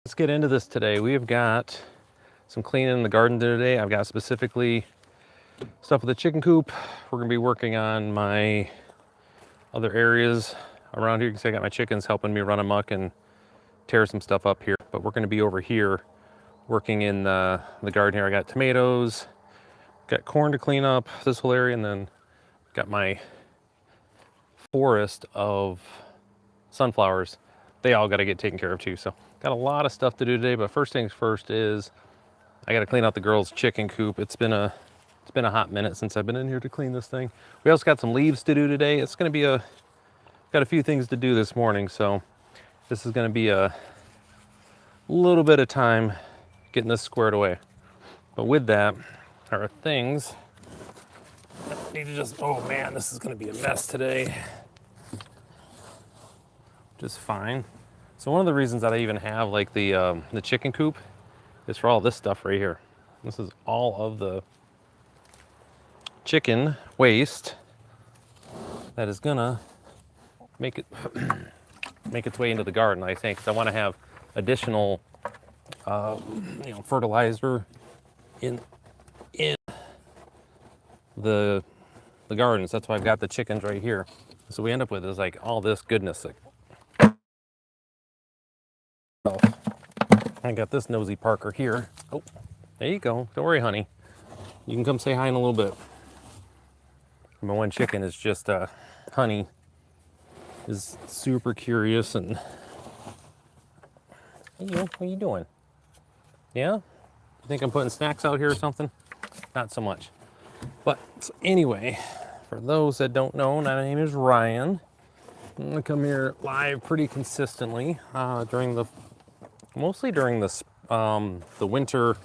Let's get into this today. We have got some cleaning in the garden today. I've got specifically stuff with the chicken coop. We're gonna be working on my other areas around here. You can see I got my chickens helping me run amok and tear some stuff up here. But we're gonna be over here working in the garden here. I got tomatoes, got corn to clean up this whole area, and then got my forest of sunflowers. They all got to get taken care of too. So got a lot of stuff to do today, but first things first is I got to clean out the girls' chicken coop. It's been a hot minute since I've been in here to clean this thing. We also got some leaves to do today. It's going to be got a few things to do this morning, so this is going to be a little bit of time getting this squared away. But with that are things I need to just, oh man, this is going to be a mess today. Just fine. So one of the reasons that I even have like the chicken coop is for all this stuff right here. This is all of the chicken waste that is gonna make it make its way into the garden. I think 'cause I want to have additional fertilizer in the gardens. That's why I've got the chickens right here. So we end up with is like all this goodness. I got this nosy Parker here. Oh, there you go. Don't worry, honey. You can come say hi in a little bit. My one chicken is just, honey is super curious and, hey, what are you doing? Yeah? You think I'm putting snacks out here or something? Not so much. But so anyway, for those that don't know, my name is Ryan. I'm gonna come here live pretty consistently mostly during the winter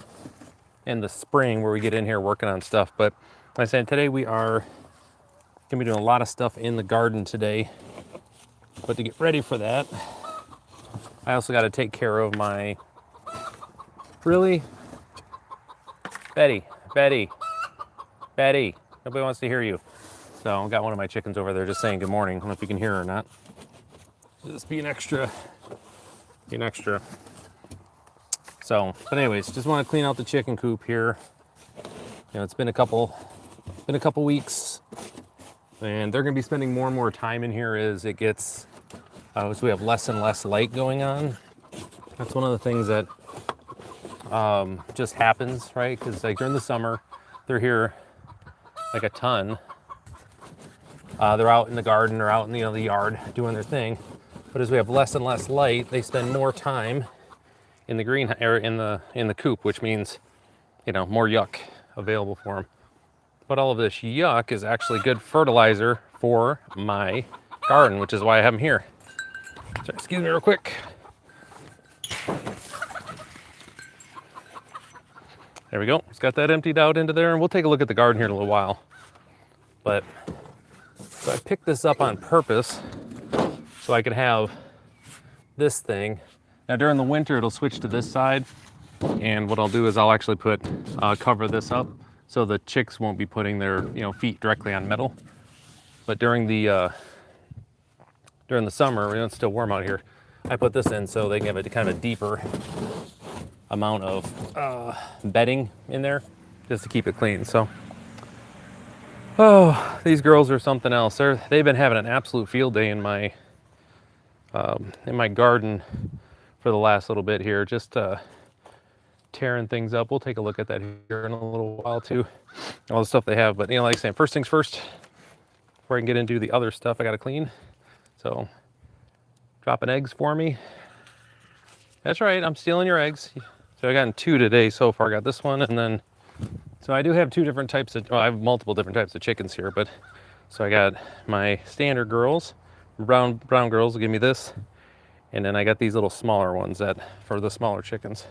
and the spring where we get in here working on stuff. But like I said, today we are gonna be doing a lot of stuff in the garden today. But to get ready for that, I also got to take care of my, really? Betty, nobody wants to hear you. So I got one of my chickens over there just saying good morning. I don't know if you can hear her or not. Just be an extra. So, but anyways, just want to clean out the chicken coop here. It's been a couple weeks, and they're going to be spending more and more time in here as it gets, as we have less and less light going on. That's one of the things that just happens, right? Because like during the summer, they're here like a ton. They're out in the garden or out in the yard doing their thing. But as we have less and less light, they spend more time in the green or in the coop, which means more yuck available for them. But all of this yuck is actually good fertilizer for my garden, which is why I have them here. So excuse me real quick. There we go. Just got that emptied out into there, and we'll take a look at the garden here in a little while. But so I picked this up on purpose so I could have this thing. Now during the winter, it'll switch to this side, and what I'll do is I'll actually cover this up so the chicks won't be putting their feet directly on metal. But during the summer, when it's still warm out here, I put this in so they can have a kind of a deeper amount of bedding in there just to keep it clean. So, oh, these girls are something else. They've been having an absolute field day in my garden for the last little bit here, just tearing things up. We'll take a look at that here in a little while too, all the stuff they have. But like I said, first things first, before I can get into the other stuff I got to clean. So, dropping eggs for me. That's right, I'm stealing your eggs. So I got 2 today so far. I got this one, and then, so I do have 2 different types of, I have multiple different types of chickens here, but, so I got my standard girls, brown girls will give me this, and then I got these little smaller ones for the smaller chickens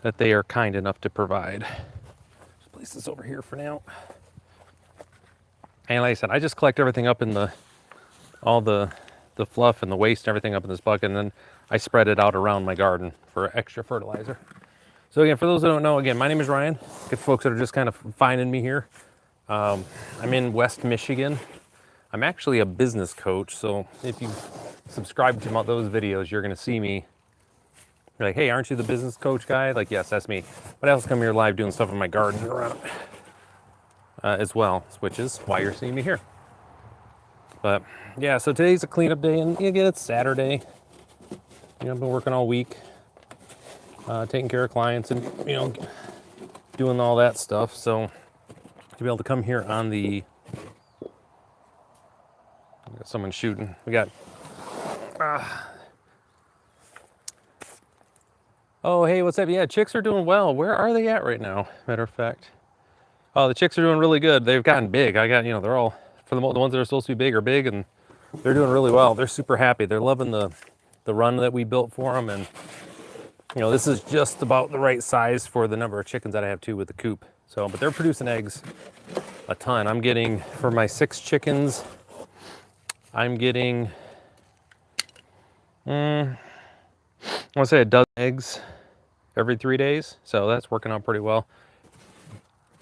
that they are kind enough to provide. Just place this over here for now. And like I said, I just collect everything up in all the fluff and the waste and everything up in this bucket, and then I spread it out around my garden for extra fertilizer. So again, for those that don't know, again, my name is Ryan. Good folks that are just kind of finding me here. I'm in West Michigan. I'm actually a business coach, so if you subscribe to those videos, you're going to see me You're like, hey, aren't you the business coach guy? Like, yes, that's me. But I also come here live doing stuff in my garden around as well, which is why you're seeing me here. But yeah, so today's a cleanup day, and again, it's Saturday. I've been working all week, taking care of clients, and doing all that stuff. So to be able to come here on the, someone shooting. We got. Oh, hey, what's up? Yeah, chicks are doing well. Where are they at right now? Matter of fact. Oh, the chicks are doing really good. They've gotten big. I got, they're all, for the ones that are supposed to be big are big, and they're doing really well. They're super happy. They're loving the run that we built for them. And, this is just about the right size for the number of chickens that I have too with the coop. So, but they're producing eggs a ton. I'm getting, for my 6 chickens, I'm getting, I want to say a dozen eggs every 3 days. So that's working out pretty well.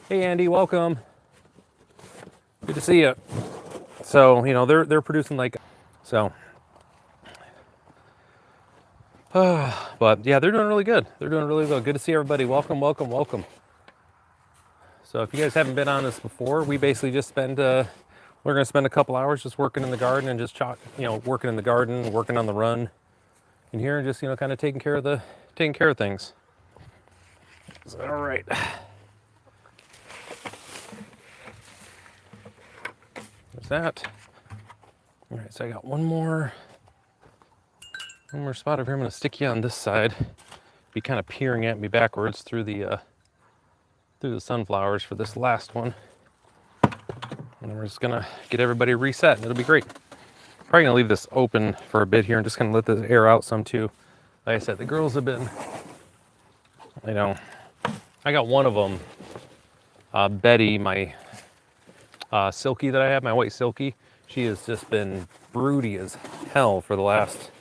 Hey, Andy, welcome. Good to see you. So, they're producing like, so. But yeah, they're doing really good. They're doing really well. Good to see everybody. Welcome, welcome, welcome. So if you guys haven't been on this before, we basically just spend, we're going to spend a couple hours just working in the garden and just working in the garden, working on the run in here, and just, kind of taking care of things. So, all right. There's that. All right, so I got one more spot over here. I'm going to stick you on this side. Be kind of peering at me backwards through the sunflowers for this last one. And then we're just going to get everybody reset, and it'll be great. Probably going to leave this open for a bit here and just kind of let the air out some too. Like I said, the girls have been, I got one of them, Betty, my Silky that I have, my white Silky. She has just been broody as hell for the last,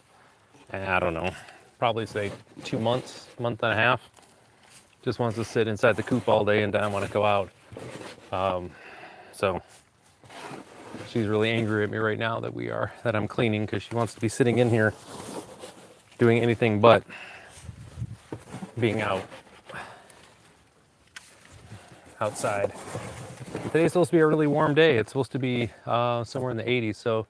I don't know, probably say 2 months, month and a half. Just wants to sit inside the coop all day and doesn't want to go out. So she's really angry at me right now that I'm cleaning, because she wants to be sitting in here doing anything but being outside. Today's supposed to be a really warm day. It's supposed to be somewhere in the 80s. So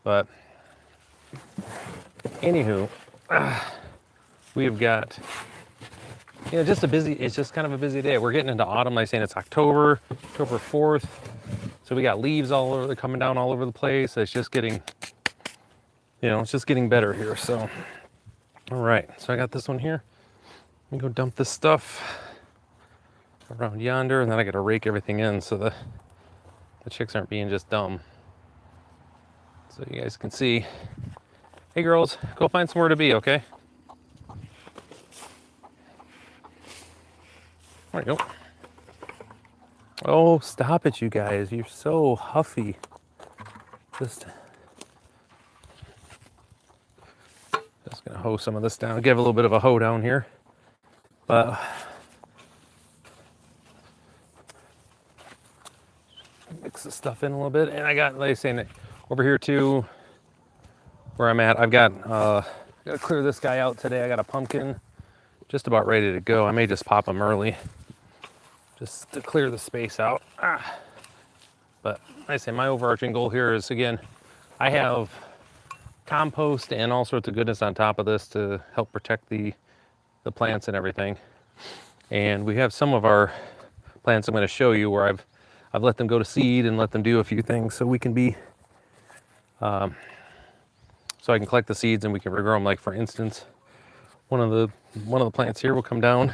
but anywho, we've got, just it's just kind of a busy day. We're getting into autumn. Like saying it's October 4th. So we got leaves all over, coming down all over the place. It's just getting, it's just getting better here. So, all right. So I got this one here. Let me go dump this stuff around yonder, and then I got to rake everything in so the chicks aren't being just dumb. So you guys can see. Hey girls, go find somewhere to be, okay? There you go. Oh, stop it, you guys. You're so huffy. Just gonna hoe some of this down. Give a little bit of a hoe down here. Mix the stuff in a little bit. And I got, like I say, over here too, where I'm at, I've got, gotta clear this guy out today. I got a pumpkin just about ready to go. I may just pop them early just to clear the space out. But like I say, my overarching goal here is, again, I have compost and all sorts of goodness on top of this to help protect the plants and everything. And we have some of our plants I'm going to show you where I've let them go to seed and let them do a few things so we can be, so I can collect the seeds and we can regrow them. Like for instance, one of the plants here will come down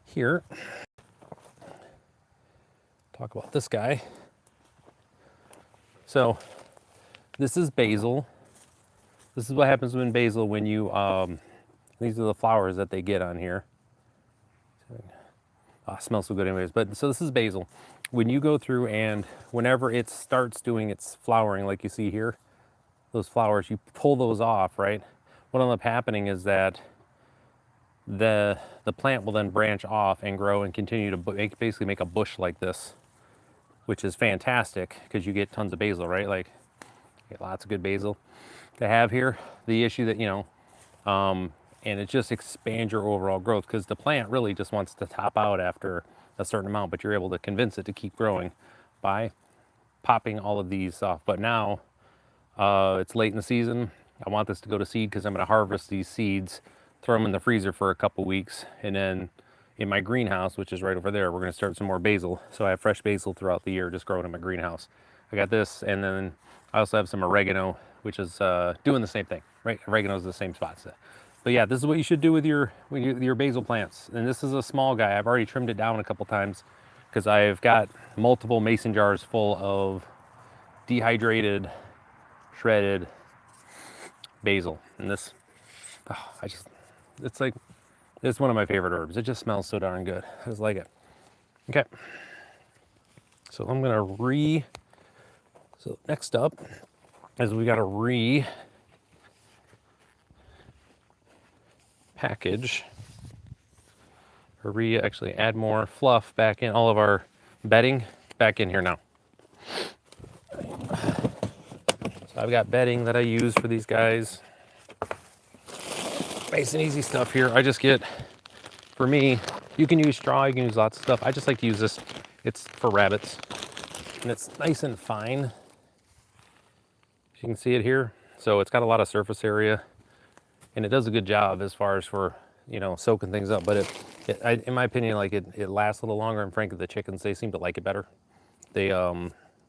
here. Talk about this guy. So this is basil. This is what happens when basil, when you, these are the flowers that they get on here. Smells so good anyways. But so this is basil. When you go through and whenever it starts doing its flowering, like you see here, those flowers, you pull those off, right? What will end up happening is that the plant will then branch off and grow and continue to basically make a bush like this. which is fantastic because you get tons of basil, right? Like, you get lots of good basil to have here. The issue that, and it just expands your overall growth because the plant really just wants to top out after a certain amount, but you're able to convince it to keep growing by popping all of these off. But now it's late in the season. I want this to go to seed because I'm going to harvest these seeds, throw them in the freezer for a couple weeks, and then in my greenhouse, which is right over there, we're going to start some more basil. So I have fresh basil throughout the year, just growing in my greenhouse. I got this, and then I also have some oregano, which is doing the same thing, right? Oregano is the same spots. But yeah, this is what you should do with your basil plants. And this is a small guy. I've already trimmed it down a couple times because I've got multiple mason jars full of dehydrated, shredded basil. And this, it's one of my favorite herbs. It just smells so darn good. I just like it. Okay. So I'm gonna so next up is we gotta package, or actually add more fluff back in, all of our bedding back in here now. So I've got bedding that I use for these guys. Nice and easy stuff here. I just get, for me, you can use straw, you can use lots of stuff. I just like to use this. It's for rabbits. And it's nice and fine. You can see it here. So it's got a lot of surface area. And it does a good job as far as for, soaking things up. But in my opinion, like it lasts a little longer. And frankly, the chickens, they seem to like it better. They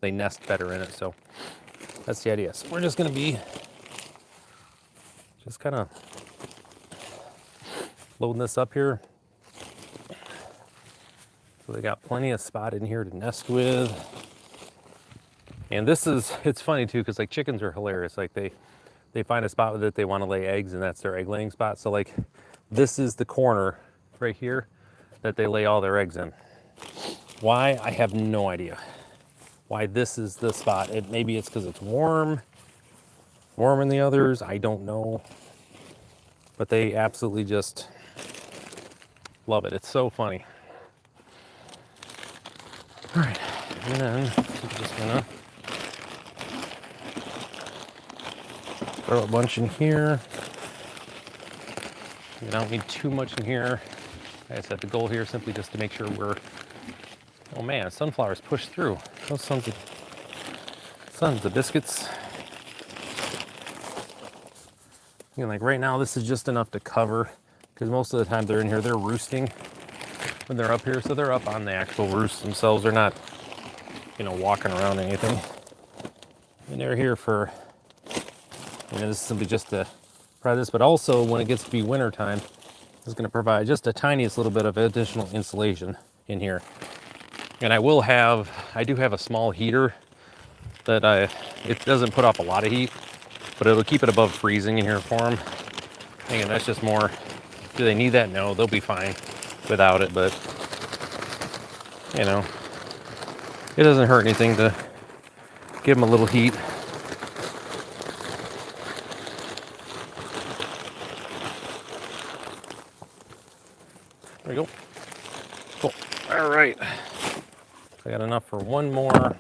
nest better in it. So that's the idea. So we're just going to be just kind of loading this up here. So they got plenty of spot in here to nest with. And it's funny too, because like chickens are hilarious. Like they find a spot that they want to lay eggs, and that's their egg laying spot. So like this is the corner right here that they lay all their eggs in. Why? I have no idea why this is the spot. Maybe it's because it's warmer than the others. I don't know. But they absolutely just love it. It's so funny. All right, and then I'm just gonna throw a bunch in here. I don't need too much in here. Like I said, the goal here is simply just to make sure oh man, sunflowers push through. Those sons of biscuits. Like right now, this is just enough to cover, because most of the time they're in here, they're roosting when they're up here. So they're up on the actual roost themselves. They're not, walking around or anything. And they're here for, this is simply just to provide this, but also when it gets to be winter time, it's going to provide just a tiniest little bit of additional insulation in here. And I do have a small heater that it doesn't put off a lot of heat, but it'll keep it above freezing in here for them. And that's just more, do they need that? No, they'll be fine without it, but it doesn't hurt anything to give them a little heat. There we go. Cool. All right. I got enough for one more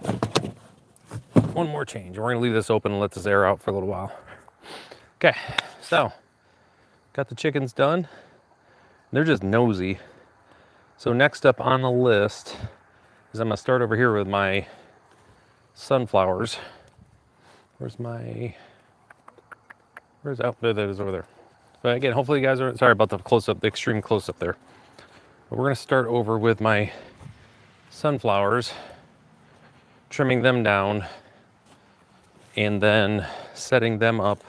change. We're gonna leave this open and let this air out for a little while. Okay, so got the chickens done. They're just nosy. So next up on the list is I'm gonna start over here with my sunflowers. Where's that? There it is over there. But again, hopefully you guys are, sorry about the close-up, the extreme close-up there. But we're gonna start over with my sunflowers, trimming them down, and then setting them up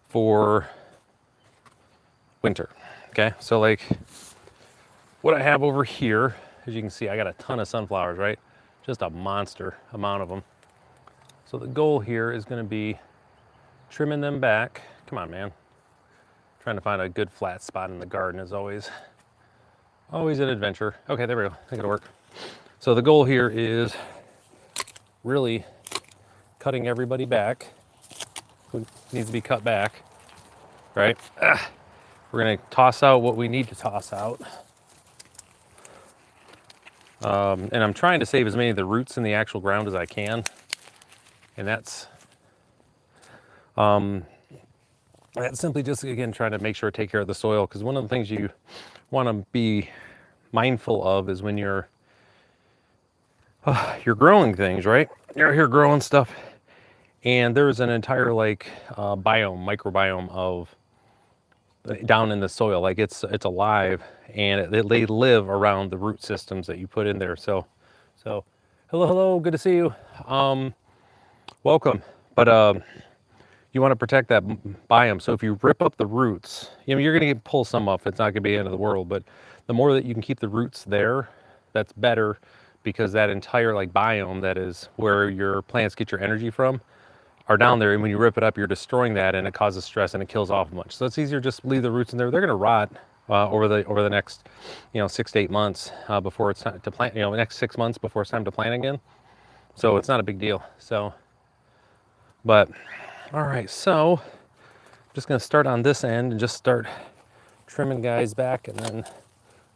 for winter. Okay, so like what I have over here, as you can see, I got a ton of sunflowers, right? Just a monster amount of them. So the goal here is going to be trimming them back. Come on, man. Trying to find a good flat spot in the garden is always an adventure. Okay, there we go. I think it'll work. So the goal here is really cutting everybody back. Who needs to be cut back, right? We're gonna toss out what we need to toss out. And I'm trying to save as many of the roots in the actual ground as I can. And that's simply just, again, trying to make sure I take care of the soil. Because one of the things you want to be mindful of is when you're growing things, right? You're here growing stuff, and there's an entire like microbiome of down in the soil. Like it's alive, and they live around the root systems that you put in there. So hello, good to see you. Welcome. But you want to protect that biome. So if you rip up the roots, you know, you're going to pull some off. It's not going to be the end of the world, but the more that you can keep the roots there, that's better, because that entire like biome that is where your plants get your energy from are down there. And when you rip it up, you're destroying that, and it causes stress and it kills off a bunch. So it's easier just leave the roots in there. They're going to rot over the next, 6 to 8 months before it's time to plant. The next 6 months before it's time to plant again. So it's not a big deal. So, but all right, so I'm just going to start on this end and just start trimming guys back and then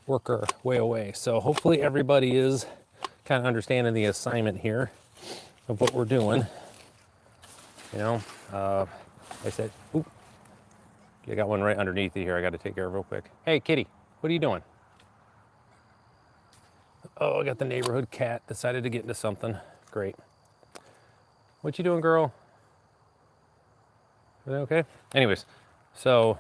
work our way away. So hopefully everybody is kind of understanding the assignment here of what we're doing. I said, oop, I got one right underneath you here I got to take care of real quick. Hey, kitty, what are you doing? Oh, I got the neighborhood cat decided to get into something. Great. What you doing, girl? Okay. Anyways, so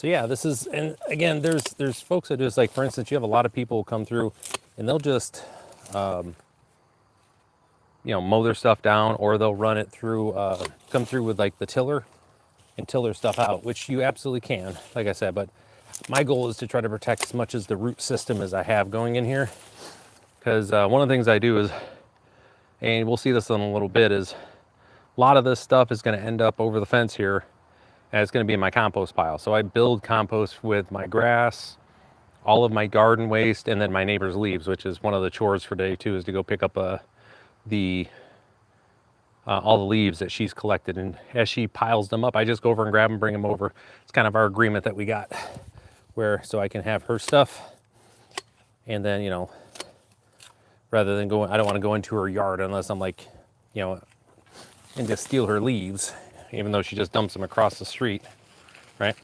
yeah, this is, and again, there's folks that just, like, for instance, you have a lot of people come through and they'll just mow their stuff down, or they'll run it through, come through with like the tiller and till their stuff out, which you absolutely can, like I said. But my goal is to try to protect as much as the root system as I have going in here. Because one of the things I do is, and we'll see this in a little bit, is a lot of this stuff is going to end up over the fence here, and it's going to be in my compost pile. So I build compost with my grass, all of my garden waste, and then my neighbor's leaves, which is one of the chores for day too, is to go pick up all the leaves that she's collected. And as she piles them up, I just go over and grab them, bring them over. It's kind of our agreement that we got, so I can have her stuff, and then, rather than going, I don't want to go into her yard unless I'm like, and just steal her leaves, even though she just dumps them across the street, right?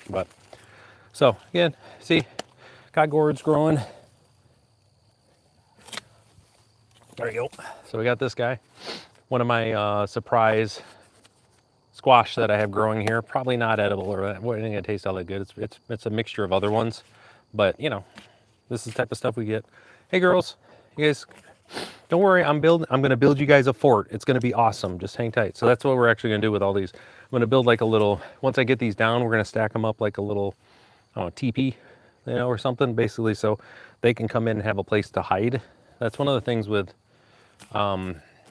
But, so again, see, got gourds growing. There you go. So we got this guy, one of my surprise squash that I have growing here. Probably not edible, or it ain't gonna taste all that good. It's a mixture of other ones, but this is the type of stuff we get. Hey girls, you guys, don't worry, I'm gonna build you guys a fort. It's gonna be awesome. Just hang tight. So that's what we're actually gonna do with all these. I'm gonna build like a little, once I get these down, we're gonna stack them up like a little, teepee, or something, basically, so they can come in and have a place to hide. That's one of the things with,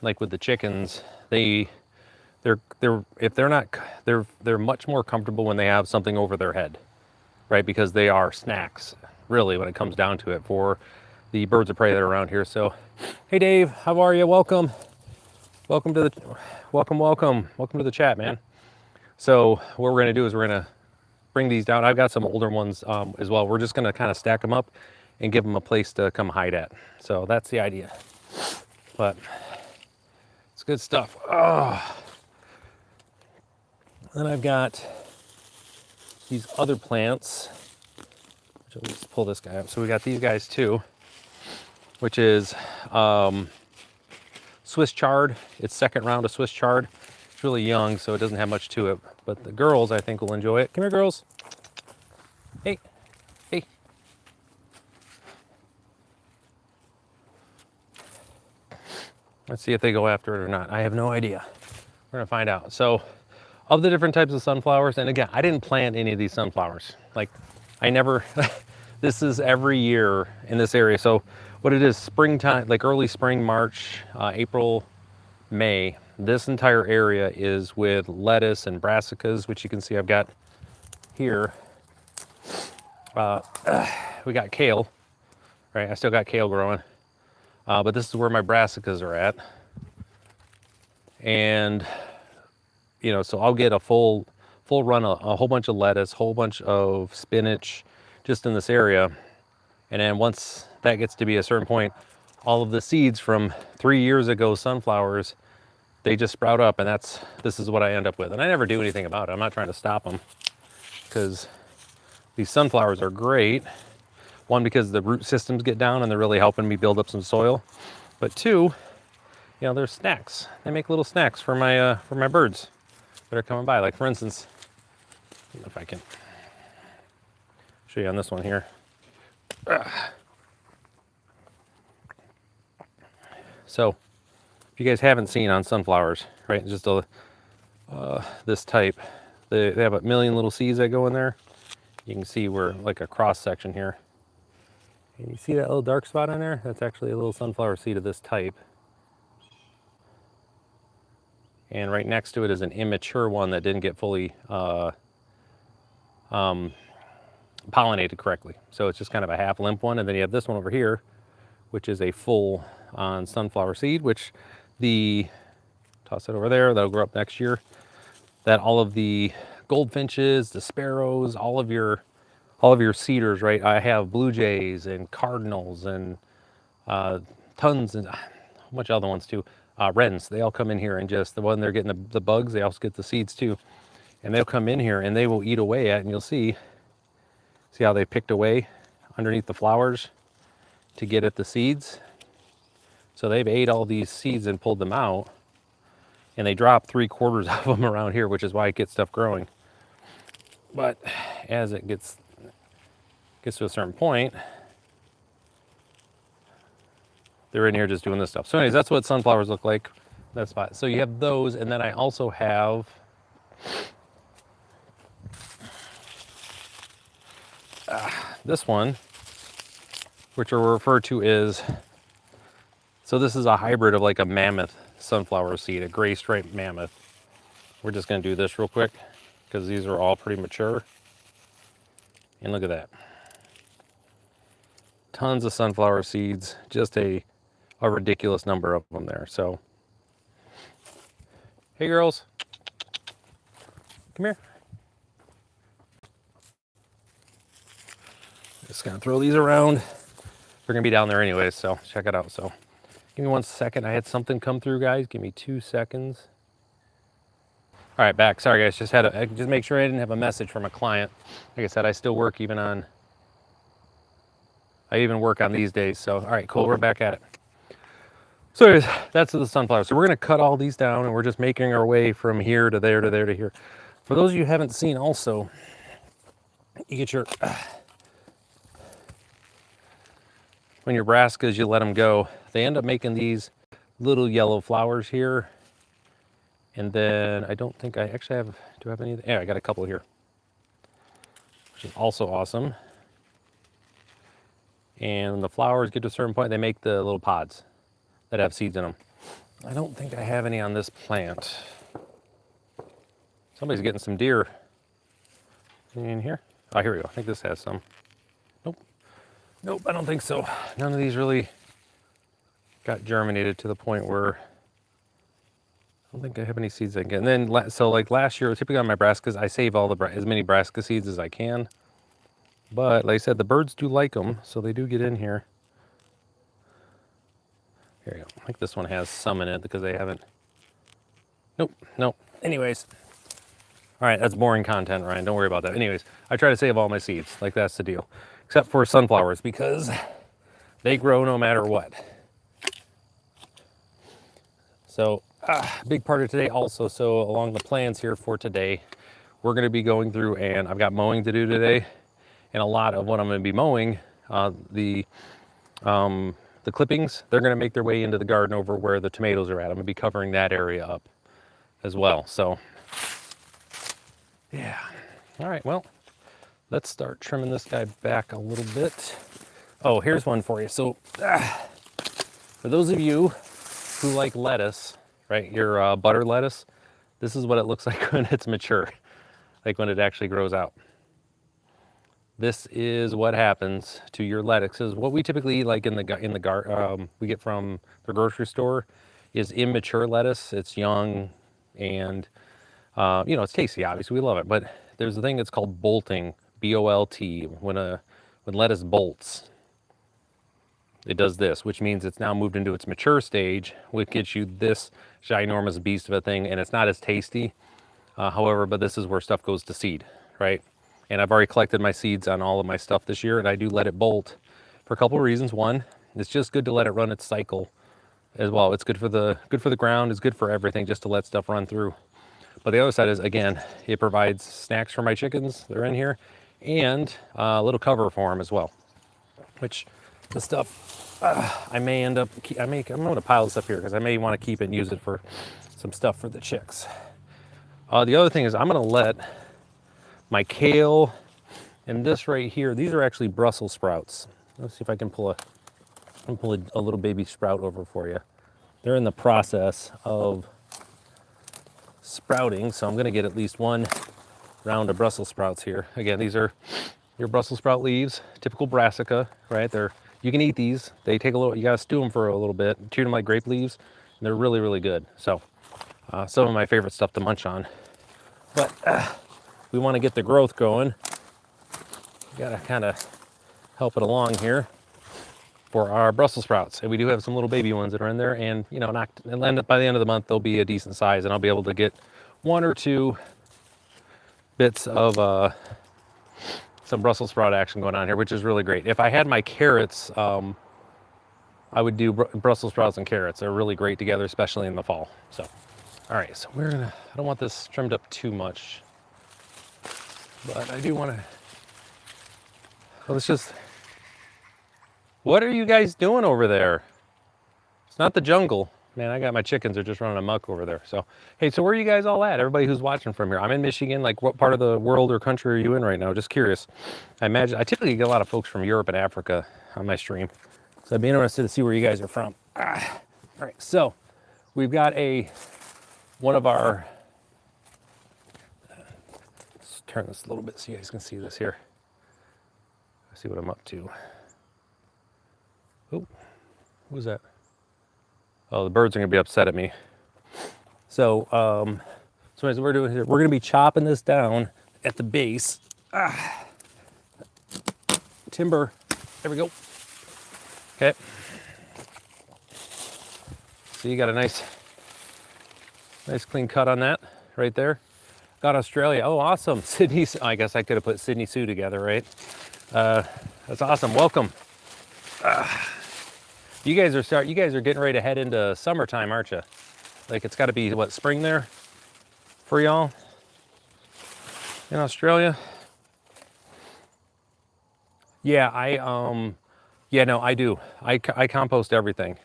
like with the chickens, they're much more comfortable when they have something over their head, right? Because they are snacks, really, when it comes down to it, for the birds of prey that are around here. So, hey Dave, how are you? Welcome to the chat, man. So what we're gonna do is we're gonna bring these down. I've got some older ones as well. We're just gonna kind of stack them up and give them a place to come hide at. So that's the idea. But it's good stuff. Oh. Then I've got these other plants, which I'll just pull this guy up. So we got these guys too, which is Swiss chard. It's second round of Swiss chard. It's really young, so it doesn't have much to it, but the girls, I think, will enjoy it. Come here, girls. Hey, hey. Let's see if they go after it or not. I have no idea. We're gonna find out. So, of the different types of sunflowers, and again, I didn't plant any of these sunflowers. Like, I never, this is every year in this area. So what it is, springtime, like early spring, March, April, May, this entire area is with lettuce and brassicas, which you can see I've got here. We got kale, right? I still got kale growing, but this is where my brassicas are at. And so I'll get a full full run a whole bunch of lettuce, whole bunch of spinach, just in this area. And then once that gets to be a certain point, all of the seeds from 3 years ago sunflowers, they just sprout up, and this is what I end up with. And I never do anything about it. I'm not trying to stop them, because these sunflowers are great. One, because the root systems get down and they're really helping me build up some soil. But two, you know, they're snacks. They make little snacks for my birds that are coming by. Like, for instance, if I can show you on this one here. So, if you guys haven't seen on sunflowers, right, just this type, they have a million little seeds that go in there. You can see we're like a cross section here. And you see that little dark spot on there? That's actually a little sunflower seed of this type. And right next to it is an immature one that didn't get fully pollinated correctly. So it's just kind of a half limp one. And then you have this one over here, which is a full on sunflower seed, which toss it over there, that'll grow up next year. That all of the goldfinches, the sparrows, all of your cedars, right? I have blue jays and cardinals and tons and a bunch of other ones too. Wrens, they all come in here and just, the one they're getting the bugs, they also get the seeds too. And they'll come in here and they will eat away at, and you'll see how they picked away underneath the flowers to get at the seeds. So they've ate all these seeds and pulled them out, and they drop 3/4 of them around here, which is why it gets stuff growing. But as it gets to a certain point, they're in here just doing this stuff. So anyways, that's what sunflowers look like, that spot. So you have those, and then I also have this one, which are referred to as, so this is a hybrid of like a mammoth sunflower seed, a gray striped mammoth. We're just gonna do this real quick because these are all pretty mature. And look at that. Tons of sunflower seeds, just a ridiculous number of them there. So, hey girls, come here. Just gonna throw these around. They're gonna be down there anyway, so check it out. So give me 1 second. I had something come through, guys. Give me 2 seconds. All right, back. Sorry, guys. Just make sure I didn't have a message from a client. Like I said, I still work I even work on these days. So, all right, cool. We're back at it. So anyways, that's the sunflower. So we're gonna cut all these down, and we're just making our way from here to there to there to here. For those of you who haven't seen, also, you get your when your brassicas, you let them go, they end up making these little yellow flowers here. And then I don't think I actually have, do I have any? Yeah, I got a couple here, which is also awesome. And when the flowers get to a certain point, they make the little pods that have seeds in them. I don't think I have any on this plant. Somebody's getting some deer. Any in here? Oh, here we go. I think this has some. Nope, I don't think so. None of these really got germinated to the point where I don't think I have any seeds I can get. And then, so like last year, typically on my brassicas, I save as many brassica seeds as I can. But like I said, the birds do like them, so they do get in here. Here you go. I think this one has some in it because they haven't. Nope. Anyways. All right, that's boring content, Ryan. Don't worry about that. Anyways, I try to save all my seeds. Like, that's the deal. Except for sunflowers, because they grow no matter what. So, big part of today also, so along the plans here for today, we're going to be going through, and I've got mowing to do today. And a lot of what I'm going to be mowing, the clippings, they're going to make their way into the garden over where the tomatoes are at. I'm going to be covering that area up as well. So, yeah. All right, well, let's start trimming this guy back a little bit. Oh, here's one for you. So, for those of you who like lettuce, right, your butter lettuce, this is what it looks like when it's mature, like when it actually grows out. This is what happens to your lettuces. What we typically eat, like we get from the grocery store, is immature lettuce. It's young, and You know, it's tasty, obviously, we love it, but there's a thing that's called bolting, B-O-L-T. When lettuce bolts, it does this, which means it's now moved into its mature stage, which gets you this ginormous beast of a thing, and it's not as tasty. However, but this is where stuff goes to seed, right? And I've already collected my seeds on all of my stuff this year, and I do let it bolt for a couple of reasons. One, it's just good to let it run its cycle as well. It's good for the ground, it's good for everything, just to let stuff run through. But the other side is, again, it provides snacks for my chickens. They're in here, and a little cover for them as well. Which the stuff I may end up. I'm going to pile this up here because I may want to keep it and use it for some stuff for the chicks. The other thing is I'm going to let my kale and this right here. These are actually Brussels sprouts. Let's see if I can pull a little baby sprout over for you. They're in the process of sprouting, so I'm going to get at least one round of Brussels sprouts here. Again, these are your Brussels sprout leaves, typical brassica, right? You can eat these. They take a little, you got to stew them for a little bit, treat them like grape leaves, and they're really, really good. So some of my favorite stuff to munch on. But we want to get the growth going. Got to kind of help it along here for our Brussels sprouts. And we do have some little baby ones that are in there, and you know, by the end of the month, they'll be a decent size, and I'll be able to get 1 or 2 bits of some Brussels sprout action going on here, which is really great. If I had my carrots, I would do Brussels sprouts and carrots. They're really great together, especially in the fall. So, all right, so I don't want this trimmed up too much, but I do want to, let's just, what are you guys doing over there? It's not the jungle. Man, I got my chickens are just running amok over there. So, hey, so where are you guys all at? Everybody who's watching from here. I'm in Michigan. Like, what part of the world or country are you in right now? Just curious. I typically get a lot of folks from Europe and Africa on my stream. So I'd be interested to see where you guys are from. All right, so we've got one of our, let's turn this a little bit so you guys can see this here. Let's see what I'm up to. Oh, who's that? Oh, the birds are gonna be upset at me. So, so as we're doing here, we're gonna be chopping this down at the base. Timber, there we go. Okay. So you got a nice clean cut on that right there. Got Australia. Oh, awesome. Sydney. I guess I could have put Sydney Sue together, right? That's awesome. Welcome. You guys are getting ready to head into summertime, aren't you? Like, it's got to be what, spring there for y'all in Australia? Yeah, no, I do. I compost everything.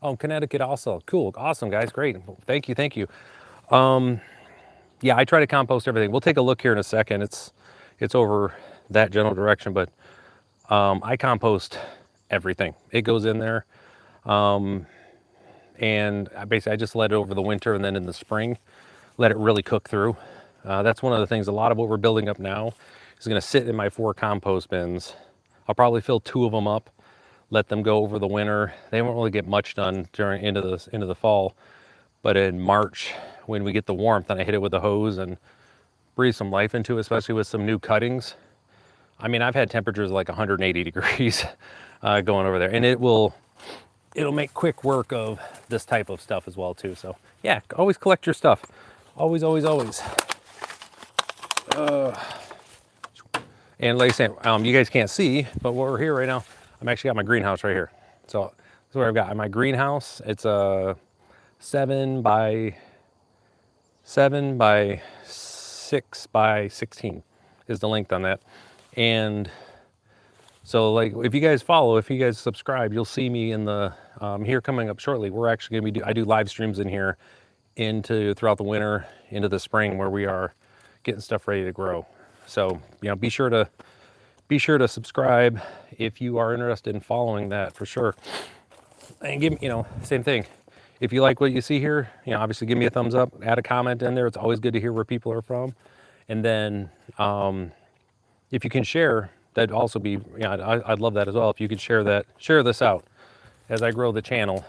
Oh, Connecticut also. Cool. Awesome, guys. Great. Thank you. Yeah, I try to compost everything. We'll take a look here in a second. It's over that general direction, but I compost everything. It goes in there. And I just let it over the winter, and then in the spring, let it really cook through. That's one of the things, a lot of what we're building up now is gonna sit in my 4 compost bins. I'll probably fill 2 of them up, let them go over the winter. They won't really get much done into the fall, but in March, when we get the warmth, then I hit it with a hose and breathe some life into it, especially with some new cuttings. I mean, I've had temperatures like 180 degrees going over there, and it'll make quick work of this type of stuff as well too. So yeah, always collect your stuff. Always. And like I said, you guys can't see, but we're here right now. I'm actually got my greenhouse right here. So that's what I've got. My greenhouse, it's a 7 by 6 by 16 is the length on that. And so, like, if you guys subscribe, you'll see me in the here coming up shortly. We're actually gonna be I do live streams in here throughout the winter into the spring, where we are getting stuff ready to grow. So, you know, be sure to subscribe if you are interested in following that, for sure. And give me, you know, same thing. If you like what you see here, you know, obviously give me a thumbs up, add a comment in there. It's always good to hear where people are from. And then if you can share, that'd also be, I'd love that as well. If you could share this out as I grow the channel.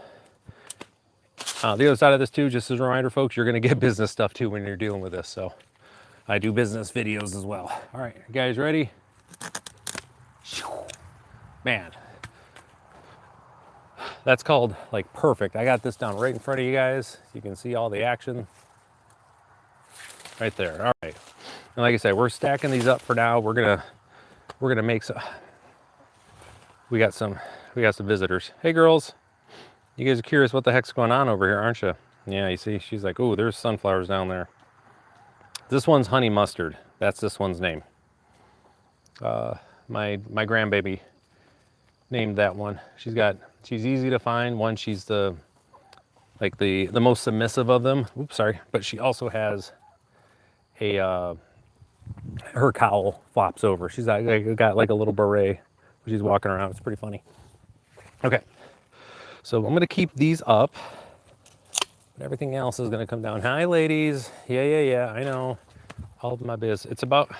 The other side of this too, just as a reminder, folks, you're going to get business stuff too when you're dealing with this. So I do business videos as well. All right, you guys ready? Man, that's called like perfect. I got this down right in front of you guys. You can see all the action right there. All right. And like I said, we're stacking these up for now. We're gonna make some. We got some visitors. Hey girls, you guys are curious what the heck's going on over here, aren't you? Yeah, you see, she's like, oh, there's sunflowers down there. This one's honey mustard. That's this one's name. My grandbaby named that one. She's easy to find. One, she's the most submissive of them. Oops, sorry. But she also has a her cowl flops over. She's got like a little beret. She's walking around. It's pretty funny. Okay, so I'm gonna keep these up, but everything else is gonna come down. Hi, ladies. Yeah. I know. All of my biz. It's about.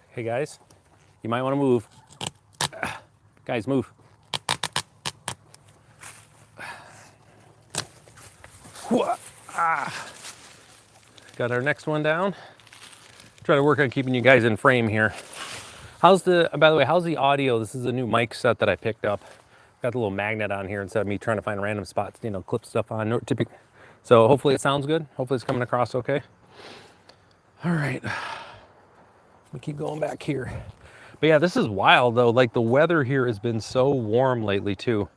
Hey guys, you might want to move. Guys, move. Got our next one down. Try to work on keeping you guys in frame here. By the way, how's the audio? This is a new mic set that I picked up. Got the little magnet on here instead of me trying to find random spots, clip stuff on. So hopefully it sounds good. Hopefully it's coming across okay. All right. We keep going back here. But yeah, this is wild though. Like the weather here has been so warm lately too.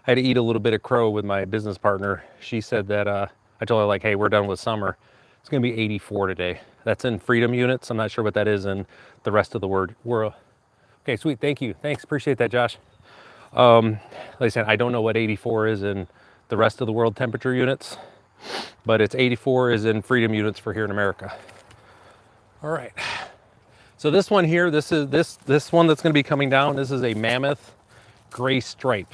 I had to eat a little bit of crow with my business partner. She said that, I told her like, hey, we're done with summer. It's gonna be 84 today. That's in freedom units. I'm not sure what that is in the rest of the world. Okay, sweet, thank you. Thanks, appreciate that, Josh. Like I said, I don't know what 84 is in the rest of the world temperature units, but it's 84 is in freedom units for here in America. All right. So this one here, this one that's gonna be coming down, this is a mammoth gray stripe.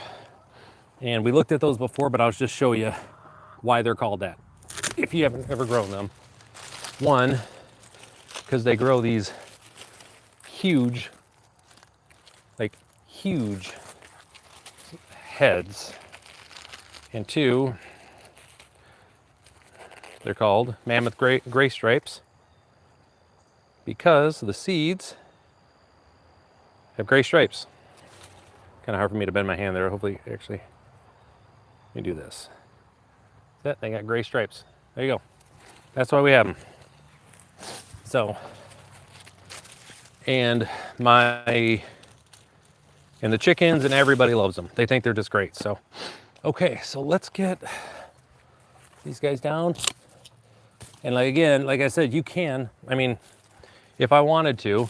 And we looked at those before, but I'll just show you why they're called that. If you haven't ever grown them. One, because they grow these huge heads. And two, they're called mammoth gray stripes because the seeds have gray stripes. Kind of hard for me to bend my hand there. Hopefully, actually, let me do this. They got gray stripes. There you go. That's why we have them. So, and the chickens and everybody loves them. They think they're just great. So, okay, so let's get these guys down. And like I said, you can, I mean, if I wanted to,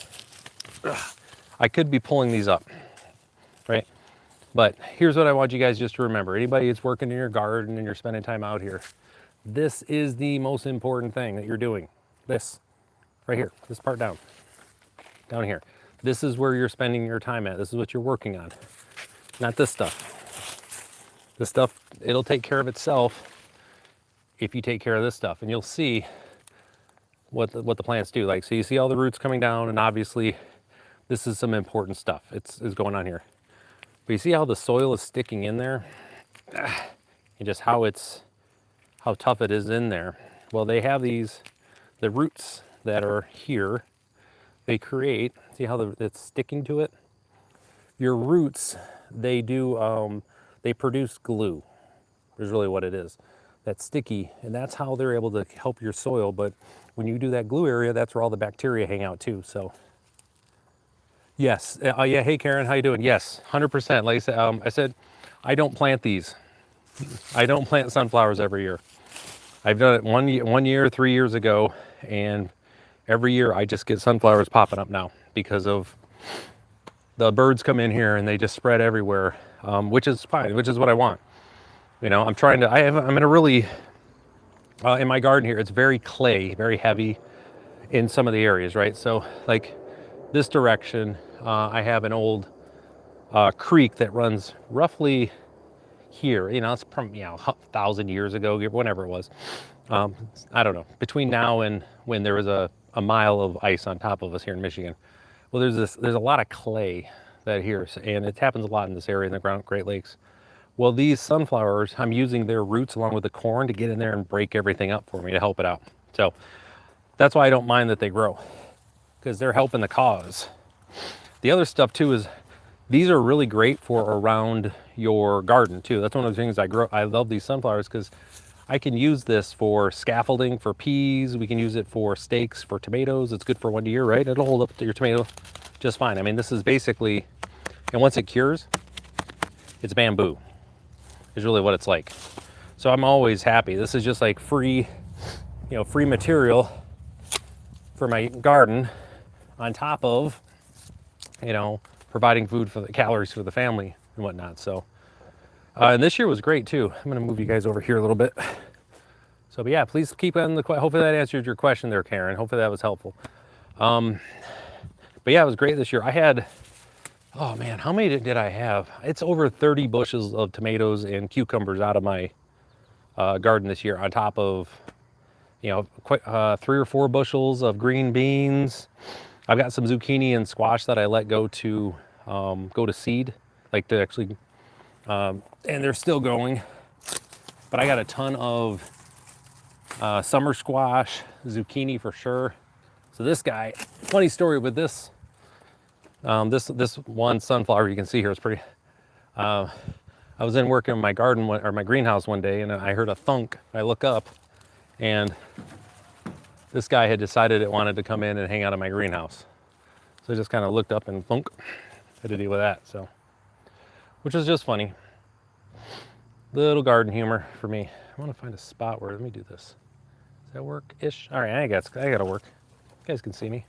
I could be pulling these up, right? But here's what I want you guys just to remember. Anybody that's working in your garden and you're spending time out here, this is the most important thing that you're doing. This, right here, this part down here. This is where you're spending your time at. This is what you're working on, not this stuff. This stuff, it'll take care of itself if you take care of this stuff. And you'll see what the plants do. Like, so you see all the roots coming down, and obviously this is some important stuff. It's going on here. But you see how the soil is sticking in there? And just how tough it is in there. Well, they have the roots that are here. They create, see how it's sticking to it? Your roots, they produce glue, is really what it is. That's sticky, and that's how they're able to help your soil. But when you do that glue area, that's where all the bacteria hang out too, so. Yes, yeah, hey Karen, how you doing? Yes, 100%. Like I said, I don't plant these. I don't plant sunflowers every year. I've done it one year, 3 years ago, and every year I just get sunflowers popping up now because of the birds come in here and they just spread everywhere, which is fine, which is what I want. I'm trying to, I'm in a really, in my garden here, it's very clay, very heavy in some of the areas, right? So like this direction, I have an old creek that runs roughly here. It's from 1,000 years ago, whenever it was. I don't know, between now and when there was a mile of ice on top of us here in Michigan. Well, there's a lot of clay that here, and it happens a lot in this area in the Great Lakes, Well, these sunflowers, I'm using their roots along with the corn to get in there and break everything up for me to help it out. So that's why I don't mind that they grow, because they're helping the cause. The other stuff too is these are really great for around your garden too. That's one of the things I love these sunflowers, because I can use this for scaffolding for peas. We can use it for stakes for tomatoes. It's good for 1 year, right? It'll hold up to your tomato just fine. I mean, this is basically, and once it cures, it's bamboo, is really what it's like. So I'm always happy. This is just like free, free material for my garden, on top of, providing food for the calories for the family and whatnot. So, and this year was great too. I'm gonna move you guys over here a little bit. So, but yeah, please keep on the, hopefully that answered your question there, Karen. Hopefully that was helpful. But yeah, it was great this year. I had, oh man, how many did I have? It's over 30 bushels of tomatoes and cucumbers out of my garden this year, on top of, 3 or 4 bushels of green beans. I've got some zucchini and squash that I let go to seed, like to actually, and they're still growing. But I got a ton of summer squash, zucchini for sure. So this guy, funny story with this, this one sunflower you can see here is pretty. I was in working in my garden or my greenhouse one day, and I heard a thunk. I look up, and this guy had decided it wanted to come in and hang out in my greenhouse. So I just kind of looked up and thunk. Had to deal with that. So, which was just funny. Little garden humor for me. I want to find a spot where, let me do this. Does that work-ish? All right, I gotta work. You guys can see me.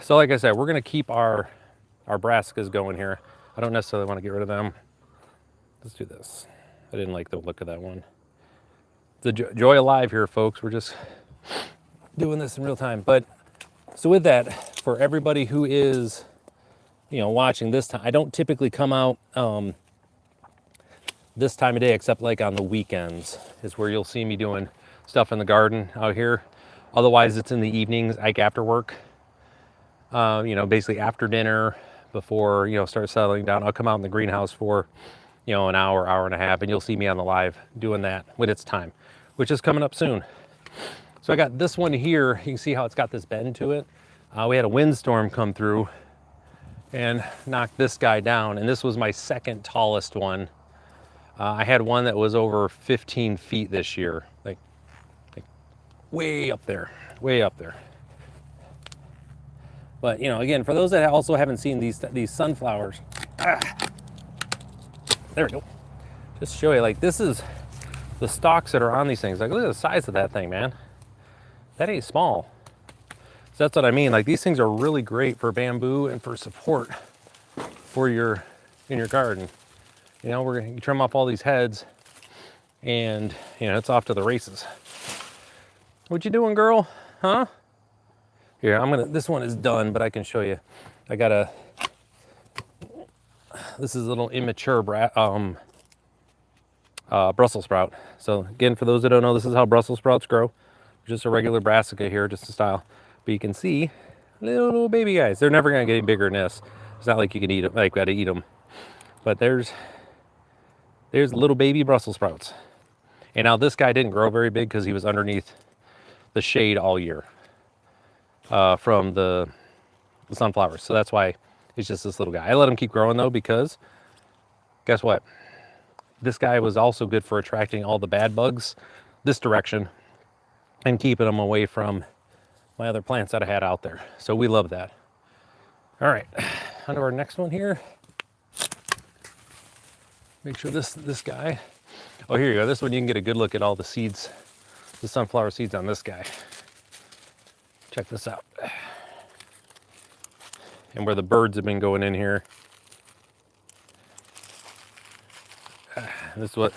So like I said, we're gonna keep our brassicas going here. I don't necessarily want to get rid of them. Let's do this. I didn't like the look of that one. The joy alive here, folks. We're just doing this in real time. But so with that, for everybody who is, watching this time, I don't typically come out this time of day, except like on the weekends is where you'll see me doing stuff in the garden out here. Otherwise, it's in the evenings, like after work. Basically after dinner, before start settling down, I'll come out in the greenhouse for an hour and a half, and you'll see me on the live doing that when it's time, which is coming up soon. So I got this one here. You can see how it's got this bend to it. We had a windstorm come through and knocked this guy down, and this was my second tallest one. I had one that was over 15 feet this year, like way up there, way up there. But again, for those that also haven't seen these sunflowers, there we go. Just show you, like, this is the stalks that are on these things. Like, look at the size of that thing, man. That ain't small. So that's what I mean. Like, these things are really great for bamboo and for support for in your garden. We're gonna trim off all these heads, and it's off to the races. What you doing, girl? Huh? Here, this one is done, but I can show you. I got this is a little immature Brussels sprout. So again, for those that don't know, this is how Brussels sprouts grow. Just a regular brassica here, just a style. But you can see little baby guys. They're never gonna get any bigger than this. It's not like you can eat them, like gotta eat them. But there's little baby Brussels sprouts. And now this guy didn't grow very big because he was underneath the shade all year from the sunflowers. So that's why it's just this little guy. I let him keep growing though, because guess what? This guy was also good for attracting all the bad bugs this direction and keeping them away from my other plants that I had out there. So we love that. All right, on to our next one here. Make sure this guy, oh, here you go. This one, you can get a good look at all the seeds, the sunflower seeds on this guy. Check this out. And where the birds have been going in here. This is what,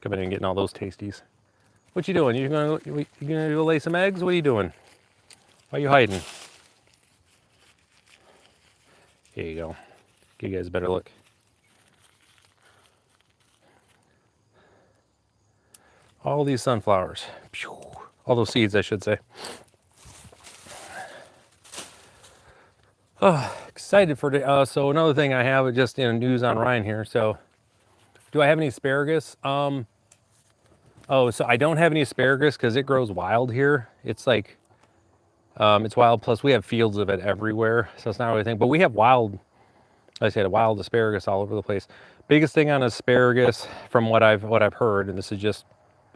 coming in and getting all those tasties. What you doing? You gonna go lay some eggs? What are you doing? Why are you hiding? Here you go. Give you guys a better look. All these sunflowers. All those seeds, I should say. Oh, excited for the, so another thing I have just in news on Ryan here. So do I have any asparagus? Oh, so I don't have any asparagus because it grows wild here. It's like, it's wild. Plus we have fields of it everywhere. So it's not really a thing, but we have wild, like I said, wild asparagus all over the place. Biggest thing on asparagus from what I've heard, and this is just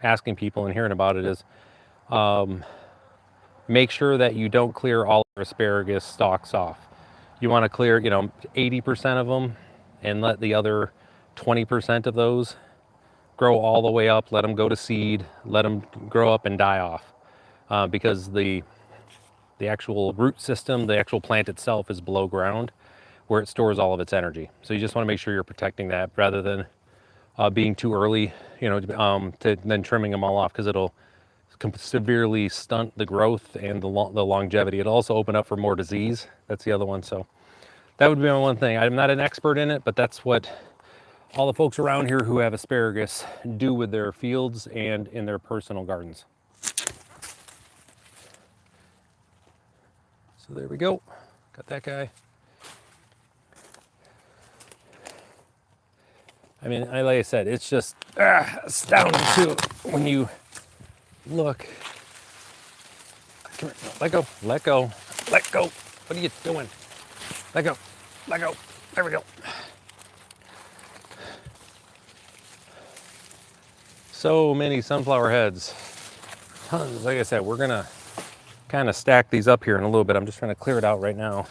asking people and hearing about it, is make sure that you don't clear all your asparagus stalks off. You want to clear, 80% of them and let the other 20% of those grow all the way up, let them go to seed, let them grow up and die off. Because the actual root system, the actual plant itself is below ground where it stores all of its energy. So you just want to make sure you're protecting that rather than being too early, to then trimming them all off, because it'll severely stunt the growth and the longevity. It'll also open up for more disease. That's the other one. So that would be my one thing. I'm not an expert in it, but that's what all the folks around here who have asparagus do with their fields and in their personal gardens. So there we go. Got that guy. I mean, like I said, it's just astounding too when you look. Come here. No, let go. Let go. Let go. What are you doing? Let go. Let go. There we go. So many sunflower heads. Tons. Like I said, we're gonna kind of stack these up here in a little bit. I'm just trying to clear it out right now.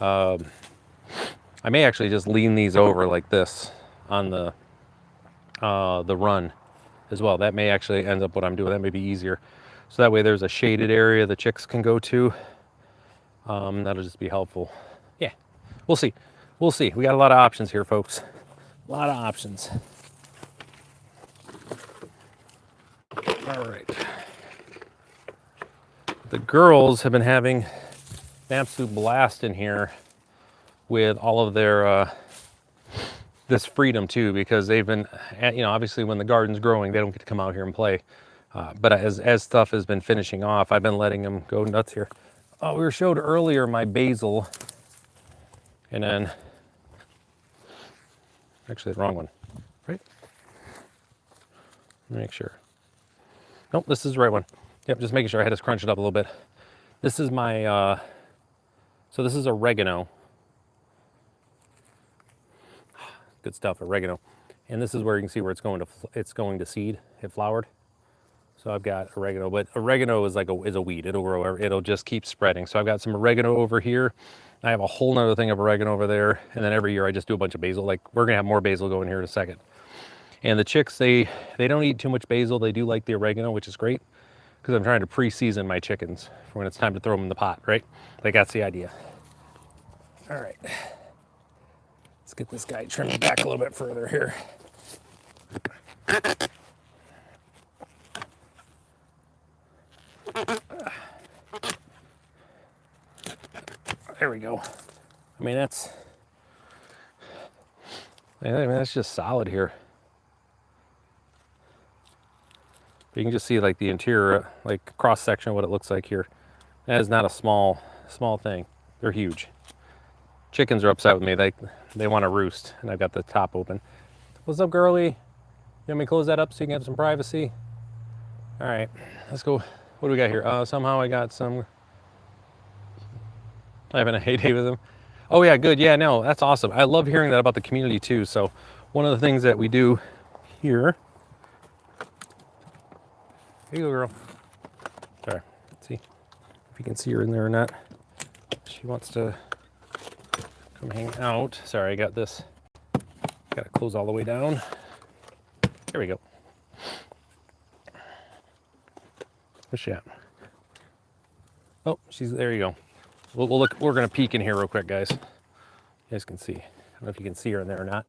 I may actually just lean these over like this on the run as well. That may actually end up what I'm doing. That may be easier. So that way there's a shaded area the chicks can go to. That'll just be helpful. Yeah, we'll see. We'll see. We got a lot of options here, folks. A lot of options. All right. The girls have been having an absolute blast in here with all of their this freedom too, because they've been, obviously when the garden's growing, they don't get to come out here and play. But as stuff has been finishing off, I've been letting them go nuts here. Oh, we were showed earlier my basil, and then actually the wrong one, right? Let me make sure. Nope, this is the right one. Yep, just making sure I had to crunch it up a little bit. This is my, so this is oregano. Good stuff, oregano. And this is where you can see where it's going to seed. It flowered. So I've got oregano, but oregano is like a weed. It'll grow, it'll just keep spreading. So I've got some oregano over here. I have a whole nother thing of oregano over there. And then every year I just do a bunch of basil. Like we're gonna have more basil going here in a second. And the chicks, they don't eat too much basil. They do like the oregano, which is great, because I'm trying to pre-season my chickens for when it's time to throw them in the pot, right? Like that's the idea. All right. Let's get this guy trimmed back a little bit further here. There we go. I mean, that's just solid here. But you can just see like the interior, like cross section of what it looks like here. That is not a small thing. They're huge. Chickens are upset with me. They want to roost, and I've got the top open. What's up, girly? You want me to close that up so you can have some privacy? All right, let's go. What do we got here? Somehow I got some. Having a heyday with them. Oh yeah, good. Yeah, no, that's awesome. I love hearing that about the community too. So one of the things that we do here. Here you go, girl. Sorry. Let's see if you can see her in there or not. She wants to come hang out. Sorry, I got this. Got to close all the way down. There we go. Where's she at? Oh, she's there. You go. We'll look. We're gonna peek in here real quick, guys. You guys can see. I don't know if you can see her in there or not.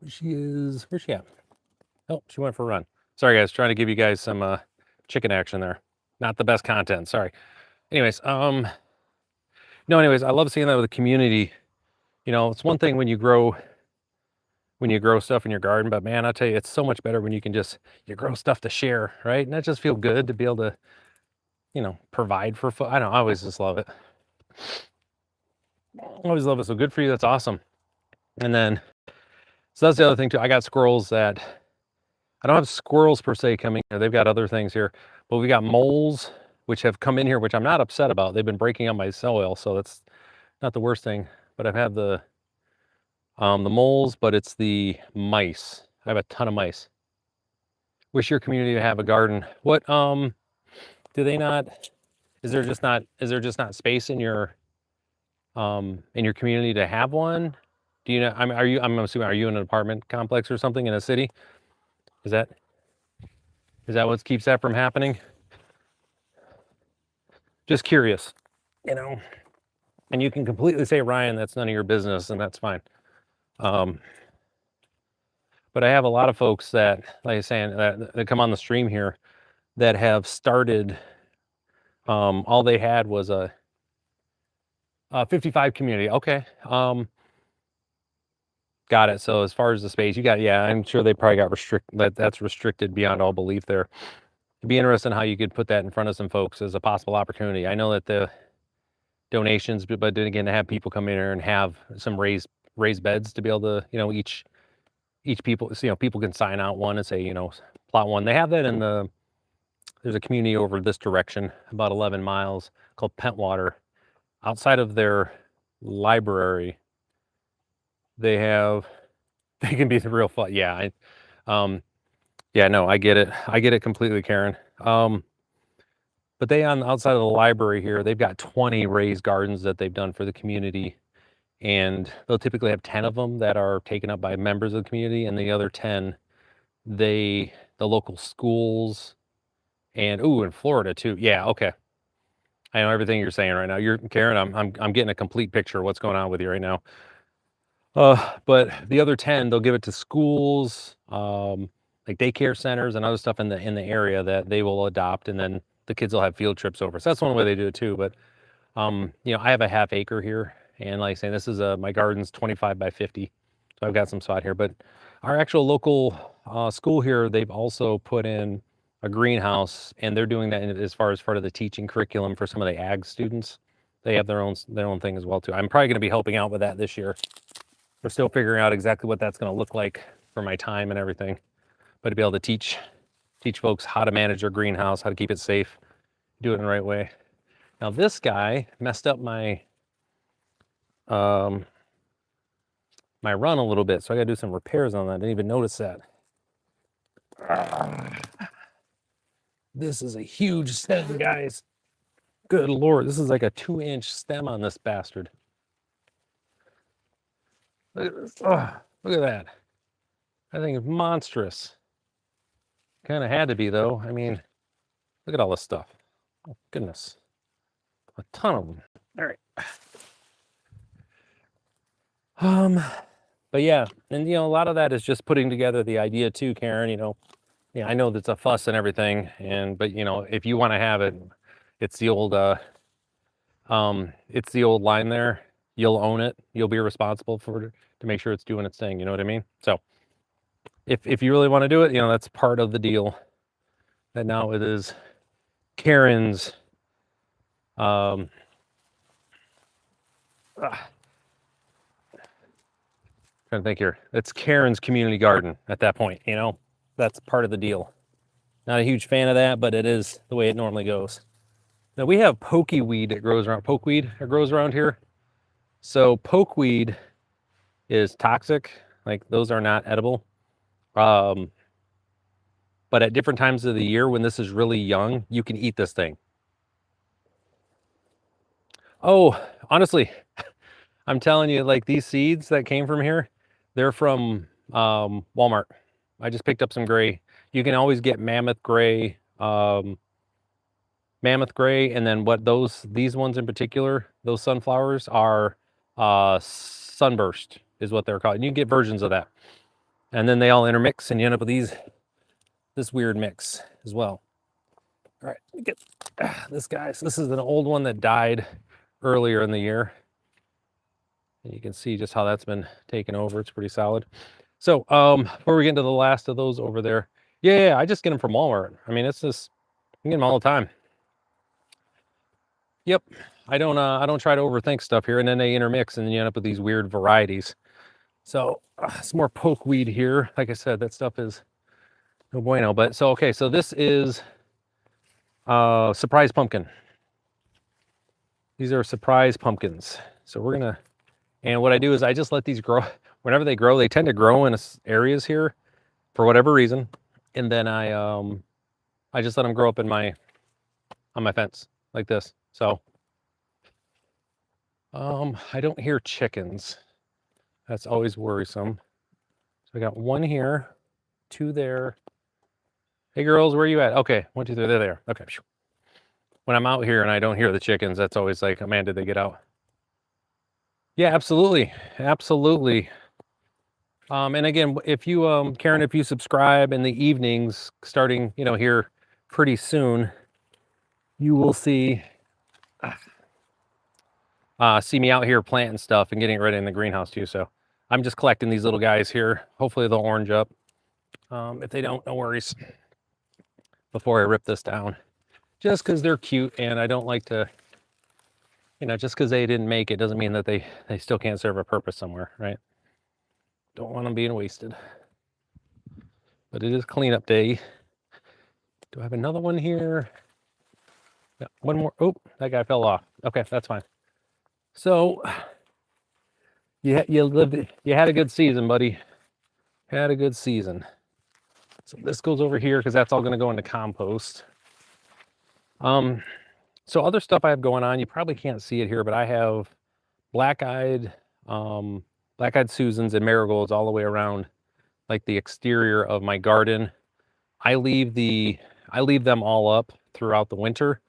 Where she is. Where's she at? Oh, she went for a run. Sorry, guys. Trying to give you guys some chicken action there. Not the best content. Sorry. Anyways, no. Anyways, I love seeing that with the community. It's one thing when you grow stuff in your garden, but man, I tell you, it's so much better when you can you grow stuff to share, right? And that just feel good to be able to, provide for food. I don't know. I always just love it. Always love it. So good for you. That's awesome. And then, so that's the other thing too. I got squirrels that, I don't have squirrels per se coming here. They've got other things here, but we got moles which have come in here, which I'm not upset about. They've been breaking up my soil, so that's not the worst thing. But I've had the moles, but it's the mice. I have a ton of mice. Wish your community to have a garden. What do they not? Is there just not space in your community to have one? Do you know? I mean, I'm assuming, are you in an apartment complex or something in a city? Is that what keeps that from happening? Just curious, you know. And you can completely say, Ryan, that's none of your business, and that's fine. But I have a lot of folks that, like I saying, that come on the stream here that have started. All they had was a 55 community. Okay. Got it. So as far as the space, you got, yeah, I'm sure they probably got that's restricted beyond all belief there. It'd be interesting how you could put that in front of some folks as a possible opportunity. I know that the donations, but then again, to have people come in here and have some raised beds to be able to, each people, people can sign out one and say, plot one. They have that in there's a community over this direction, about 11 miles, called Pentwater. Outside of their library, they can be the real fun. Yeah, yeah, no, I get it completely, Karen. But they, on the outside of the library here, they've got 20 raised gardens that they've done for the community, and they'll typically have 10 of them that are taken up by members of the community, and the other 10, the local schools, and in Florida too. Yeah, okay. I know everything you're saying right now. You're Karen. I'm getting a complete picture of what's going on with you right now. But the other 10, they'll give it to schools, like daycare centers and other stuff in the area that they will adopt, and then the kids will have field trips over. So that's one way they do it too. But I have a half acre here, and like I say, this is my garden's 25 by 50, so I've got some spot here. But our actual local school here, they've also put in a greenhouse, and they're doing that as far as part of the teaching curriculum for some of the ag students. They have their own thing as well too. I'm probably going to be helping out with that this year. We're still figuring out exactly what that's going to look like for my time and everything, but to be able to teach folks how to manage their greenhouse, how to keep it safe, do it in the right way. Now this guy messed up my my run a little bit, so I got to do some repairs on that. I didn't even notice that. This is a huge stem, guys. Good Lord, this is like a 2-inch stem on this bastard. Look at this. Oh, look at that. That thing is monstrous. Kind of had to be, though. I mean, look at all this stuff. Oh, goodness. A ton of them. All right. But yeah, and a lot of that is just putting together the idea too, Karen. Yeah, I know that's a fuss and everything, but if you want to have it, it's the old line there. You'll own it. You'll be responsible for it to make sure it's doing its thing. You know what I mean? So if you really want to do it, that's part of the deal. That now it is Karen's. Trying to think here. It's Karen's community garden at that point. That's part of the deal. Not a huge fan of that, but it is the way it normally goes. Now we have pokeweed that grows around here. So pokeweed is toxic. Like, those are not edible. But at different times of the year when this is really young, you can eat this thing. Oh, honestly, I'm telling you, like, these seeds that came from here, they're from Walmart. I just picked up some gray. You can always get mammoth gray, and then these ones in particular, those sunflowers are sunburst is what they're called. And you can get versions of that. And then they all intermix, and you end up with this weird mix as well. All right, let me get this guy. So this is an old one that died earlier in the year. And you can see just how that's been taken over. It's pretty solid. So before we get into the last of those over there, yeah, I just get them from Walmart. I mean, it's just, I get them all the time. Yep. I don't try to overthink stuff here, and then they intermix, and then you end up with these weird varieties. So some more pokeweed here. Like I said, that stuff is no bueno. But so okay, so this is surprise pumpkin. These are surprise pumpkins. So we're gonna, and what I do is I just let these grow. Whenever they grow, they tend to grow in areas here for whatever reason, and then I just let them grow up in on my fence like this. So I don't hear chickens. That's always worrisome. So I got one here, two there. Hey girls, where are you at? Okay, 1, 2, 3, they're there. Okay. When I'm out here and I don't hear the chickens, that's always like, oh man, did they get out? Yeah, absolutely. Absolutely. And again, if you, Karen, if you subscribe in the evenings, starting, here pretty soon, you will see me out here planting stuff and getting it ready in the greenhouse too. So I'm just collecting these little guys here. Hopefully they'll orange up. If they don't, no worries. Before I rip this down, just because they're cute, and I don't like to, just because they didn't make it doesn't mean that they still can't serve a purpose somewhere, right? Don't want them being wasted. But it is cleanup day. Do I have another one here? Yeah, one more. Oh, that guy fell off. Okay, that's fine. So you had a good season, buddy. Had a good season. So this goes over here because that's all going to go into compost. So other stuff I have going on, you probably can't see it here, but I have black-eyed Susans and marigolds all the way around, like the exterior of my garden. I leave them all up throughout the winter,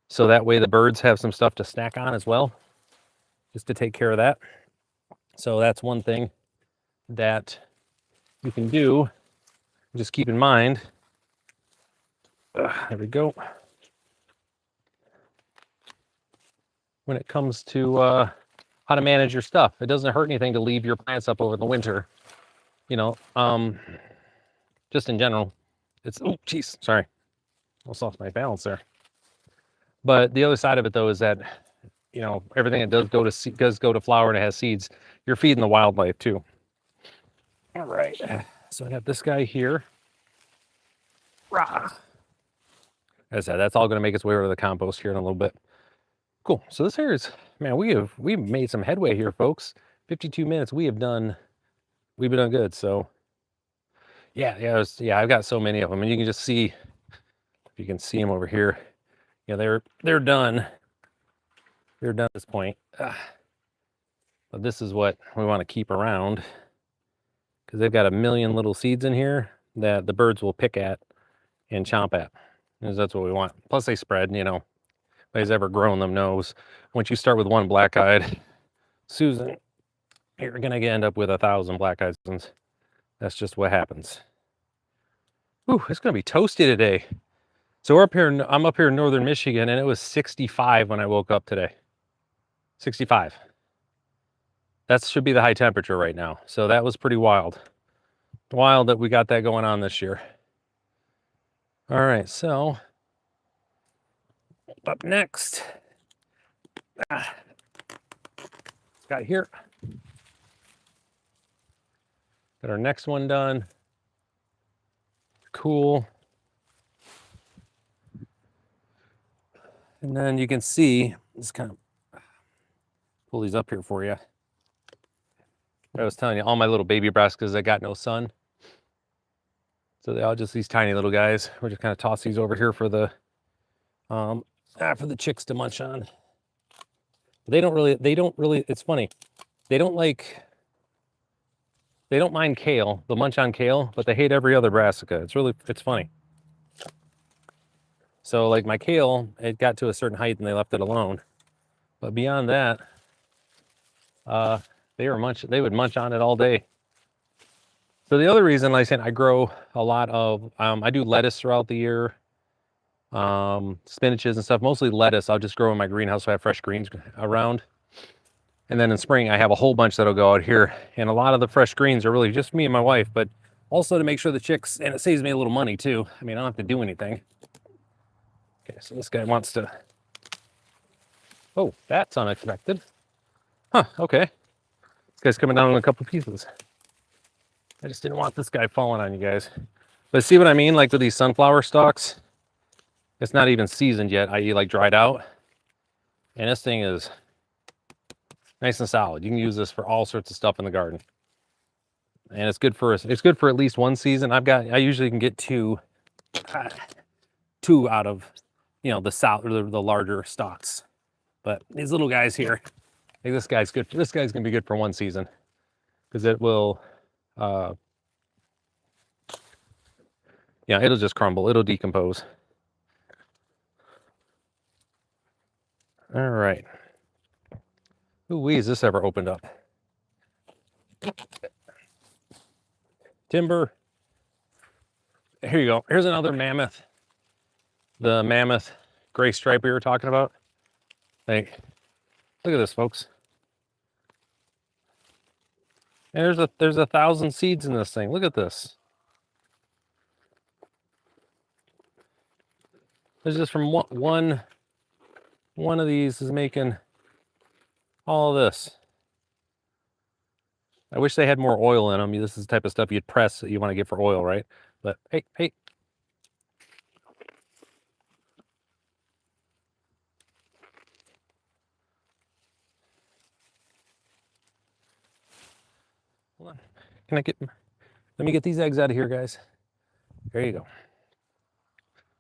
so that way the birds have some stuff to snack on as well, just to take care of that. So that's one thing that you can do. Just keep in mind. There we go. When it comes to how to manage your stuff, it doesn't hurt anything to leave your plants up over the winter. Just in general, it's, oh, geez, sorry. Almost lost my balance there. But the other side of it though is that, everything that does go to flower and it has seeds, you're feeding the wildlife too. All right. So I got this guy here. Rah. As I said, that's all going to make its way over to the compost here in a little bit. Cool. So this here is, man, we've made some headway here, folks. 52 minutes. We've been done good. So yeah, I've got so many of them, and you can just see, if you can see them over here. Yeah, they're done. They're done at this point. But this is what we want to keep around, because they've got a million little seeds in here that the birds will pick at and chomp at, because that's what we want. Plus they spread, anybody's ever grown them knows, once you start with one black-eyed Susan, you're gonna end up with 1,000 black-eyed Susans. That's just what happens. Ooh, it's gonna be toasty today. So I'm up here in northern Michigan, and it was 65 when I woke up today. 65. That should be the high temperature right now. So that was pretty wild. Wild that we got that going on this year. All right, so up next, got here. Got our next one done. Cool. And then you can see, just kind of pull these up here for you. I was telling you, all my little baby brassicas that got no sun. So they all just these tiny little guys. We're just kind of toss these over here for the chicks to munch on. They don't really, it's funny. They don't mind kale. They'll munch on kale, but they hate every other brassica. It's funny. So like my kale, it got to a certain height and they left it alone. But beyond that, they would munch on it all day. So the other reason, like I said, I grow a lot of, I do lettuce throughout the year, spinaches and stuff, mostly lettuce. I'll just grow in my greenhouse so I have fresh greens around. And then in spring, I have a whole bunch that'll go out here. And a lot of the fresh greens are really just me and my wife, but also to make sure the chicks, and it saves me a little money too. I mean, I don't have to do anything. Okay, so this guy wants to Oh, that's unexpected. Huh, okay. This guy's coming down in a couple pieces. I just didn't want this guy falling on you guys. But see what I mean? Like with these sunflower stalks, it's not even seasoned yet, i.e. like dried out. And this thing is nice and solid. You can use this for all sorts of stuff in the garden. And it's good for at least one season. I usually can get two out of, you know, the larger stalks. But these little guys here, like this guy's good. This guy's gonna be good for one season because it will, yeah, it'll just crumble. It'll decompose. All right. Ooh, is this ever opened up? Timber. Here you go. Here's another mammoth. The mammoth gray stripe we were talking about. Like, look at this, folks. And there's 1,000 seeds in this thing. Look at this. There's just from one of these is making all of this. I wish they had more oil in them. This is the type of stuff you'd press that you want to get for oil, right? But hey. Hold on. Let me get these eggs out of here, guys. There you go.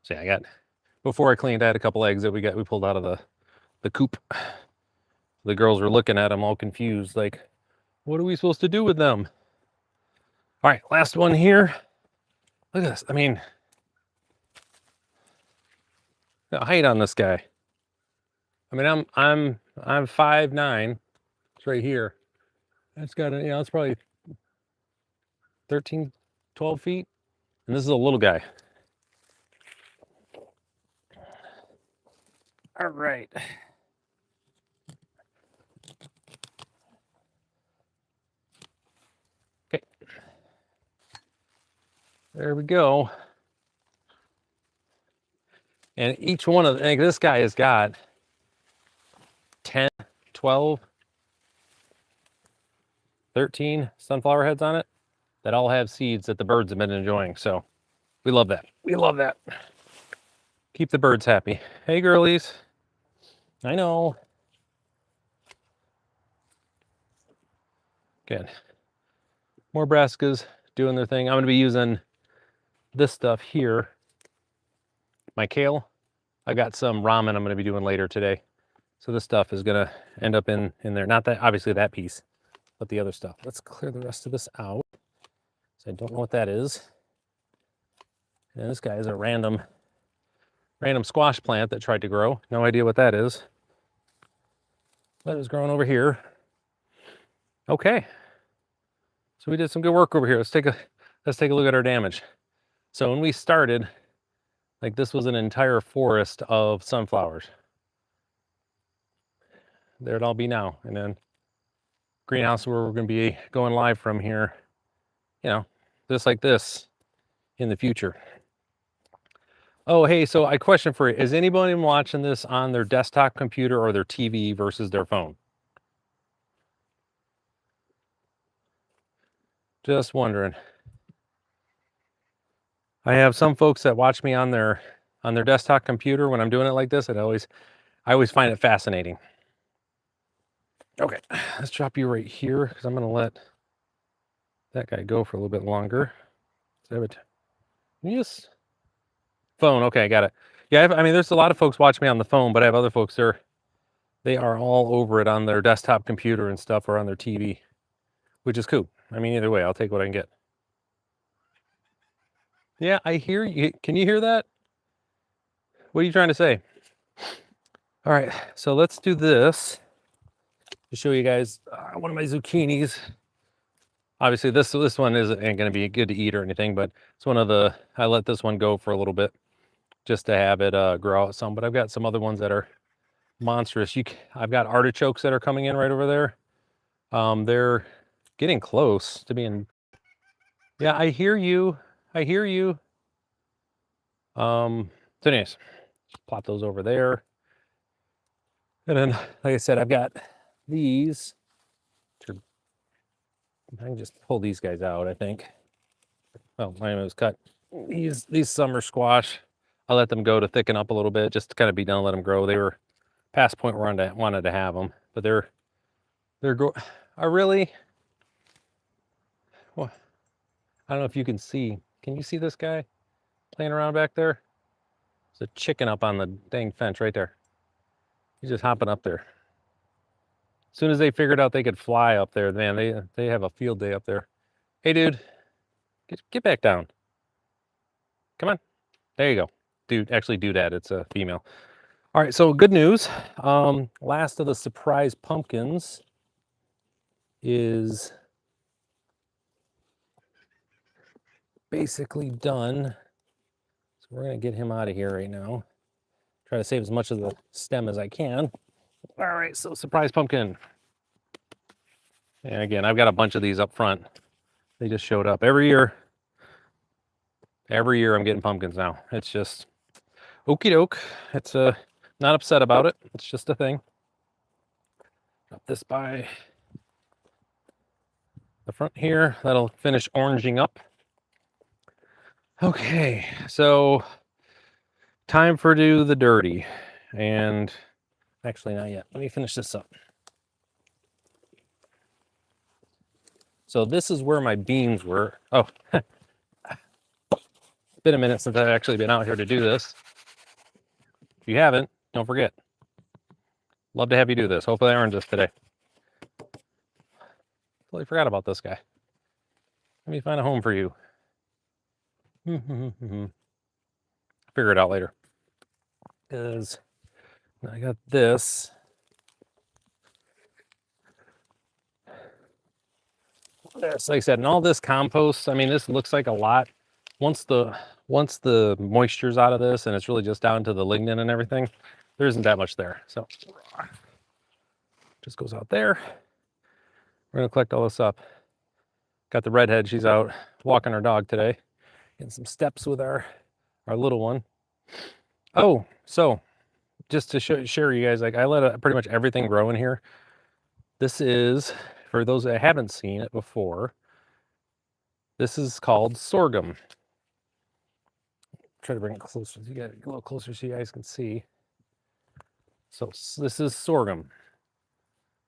See, before I cleaned, I had a couple eggs that we pulled out of the coop. The girls were looking at them all confused, like, what are we supposed to do with them? All right, last one here. Look at this. I mean, the height on this guy. I mean, I'm 5'9". It's right here. That's got it's probably 13, 12 feet. And this is a little guy. All right. Okay. There we go. And each one of like this guy has got 10, 12, 13 sunflower heads on it that all have seeds that the birds have been enjoying. So we love that. We love that. Keep the birds happy. Hey, girlies. I know. Good. More brassicas doing their thing. I'm going to be using this stuff here. My kale. I got some ramen I'm going to be doing later today. So this stuff is going to end up in there. Not that, obviously that piece, but the other stuff. Let's clear the rest of this out. So I don't know what that is. And this guy is a random squash plant that tried to grow. No idea what that is. That is growing over here. Okay. So we did some good work over here. Let's take a look at our damage. So when we started, like this was an entire forest of sunflowers. There it all be now. And then greenhouse where we're going to be going live from here, you know, just like this in the future. Oh, hey, so I question for you. Is anybody watching this on their desktop computer or their TV versus their phone? Just wondering. I have some folks that watch me on their desktop computer when I'm doing it like this. I always find it fascinating. Okay, let's drop you right here because I'm going to let that guy go for a little bit longer. Yes. Phone. Okay, I got it. Yeah, I mean, there's a lot of folks watch me on the phone, but I have other folks they are all over it on their desktop computer and stuff or on their TV, which is cool. I mean, either way, I'll take what I can get. Yeah, I hear you. Can you hear that? What are you trying to say? All right, so let's do this to show you guys one of my zucchinis. Obviously, this one ain't going to be good to eat or anything, but it's one of the, I let this one go for a little bit just to have it grow out some. But I've got some other ones that are monstrous. I've got artichokes that are coming in right over there. They're getting close to being. Yeah, I hear you. I hear you. So anyways, just plop those over there. And then, like I said, I've got these. I can just pull these guys out, I think. Oh, my name was cut. These summer squash, I let them go to thicken up a little bit, just to kind of be done, let them grow. They were past point where I wanted to have them, but they're are really, well, I don't know if you can see. Can you see this guy playing around back there? There's a chicken up on the dang fence right there. He's just hopping up there. As soon as they figured out they could fly up there, man, they have a field day up there. Hey, dude, get back down. Come on. There you go. Dude, actually dudette, it's a female. All right, so good news. Last of the surprise pumpkins is basically done. So we're gonna get him out of here right now. Try to save as much of the stem as I can. All right, so surprise pumpkin. And again, I've got a bunch of these up front. They just showed up every year. Every year I'm getting pumpkins now. It's just okie doke. It's not upset about it. It's just a thing. Drop this by the front here. That'll finish oranging up. Okay, so time for do the dirty. And actually not yet. Let me finish this up. So this is where my beans were. Oh, it's been a minute since I've actually been out here to do this. If you haven't, don't forget. Love to have you do this. Hopefully I earned this today. Totally forgot about this guy. Let me find a home for you. Figure it out later. Because I got this. This, like I said, and all this compost, I mean, this looks like a lot. Once the moisture's out of this and it's really just down to the lignin and everything, there isn't that much there. So just goes out there. We're gonna collect all this up. Got the redhead, she's out walking her dog today. Getting some steps with our little one. Oh, so just to share you guys, like I let pretty much everything grow in here. This is, for those that haven't seen it before, this is called sorghum. Try to bring it closer. You got a little closer so you guys can see. So this is sorghum.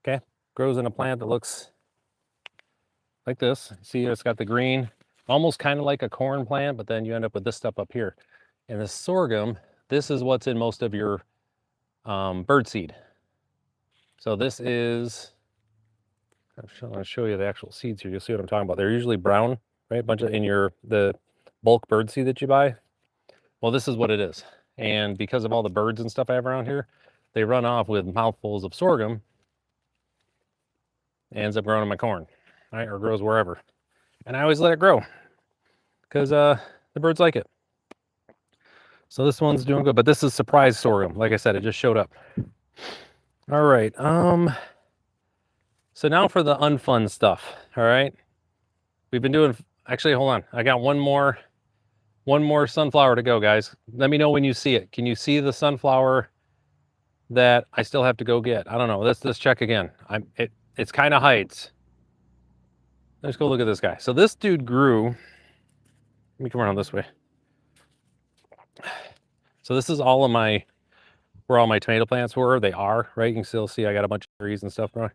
Okay, grows in a plant that looks like this. See, it's got the green, almost kind of like a corn plant, but then you end up with this stuff up here. And the sorghum, this is what's in most of your bird seed. So this is, I'm going to show you the actual seeds here. You'll see what I'm talking about. They're usually brown, right? A bunch of the bulk bird seed that you buy. Well, this is what it is. And because of all the birds and stuff I have around here, they run off with mouthfuls of sorghum. It ends up growing in my corn, right? Or grows wherever. And I always let it grow because the birds like it. So this one's doing good, but this is surprise sorghum. Like I said, it just showed up. All right. So now for the unfun stuff. All right. We've been doing, actually, hold on. I got one more sunflower to go, guys. Let me know when you see it. Can you see the sunflower that I still have to go get? I don't know. Let's check again. It's kind of heights. Let's go look at this guy. So this dude grew. Let me come around this way. So this is all of where all my tomato plants were. They are, right? You can still see I got a bunch of trees and stuff growing.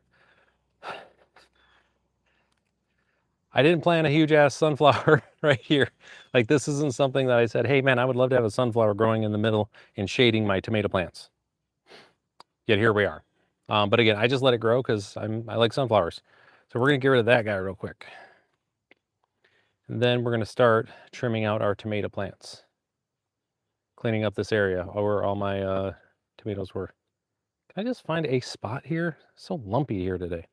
I didn't plant a huge ass sunflower right here. Like this isn't something that I said, hey man, I would love to have a sunflower growing in the middle and shading my tomato plants. Yet here we are. But again, I just let it grow because I like sunflowers. So we're gonna get rid of that guy real quick. And then we're gonna start trimming out our tomato plants. Cleaning up this area where all my tomatoes were. Can I just find a spot here? It's so lumpy here today.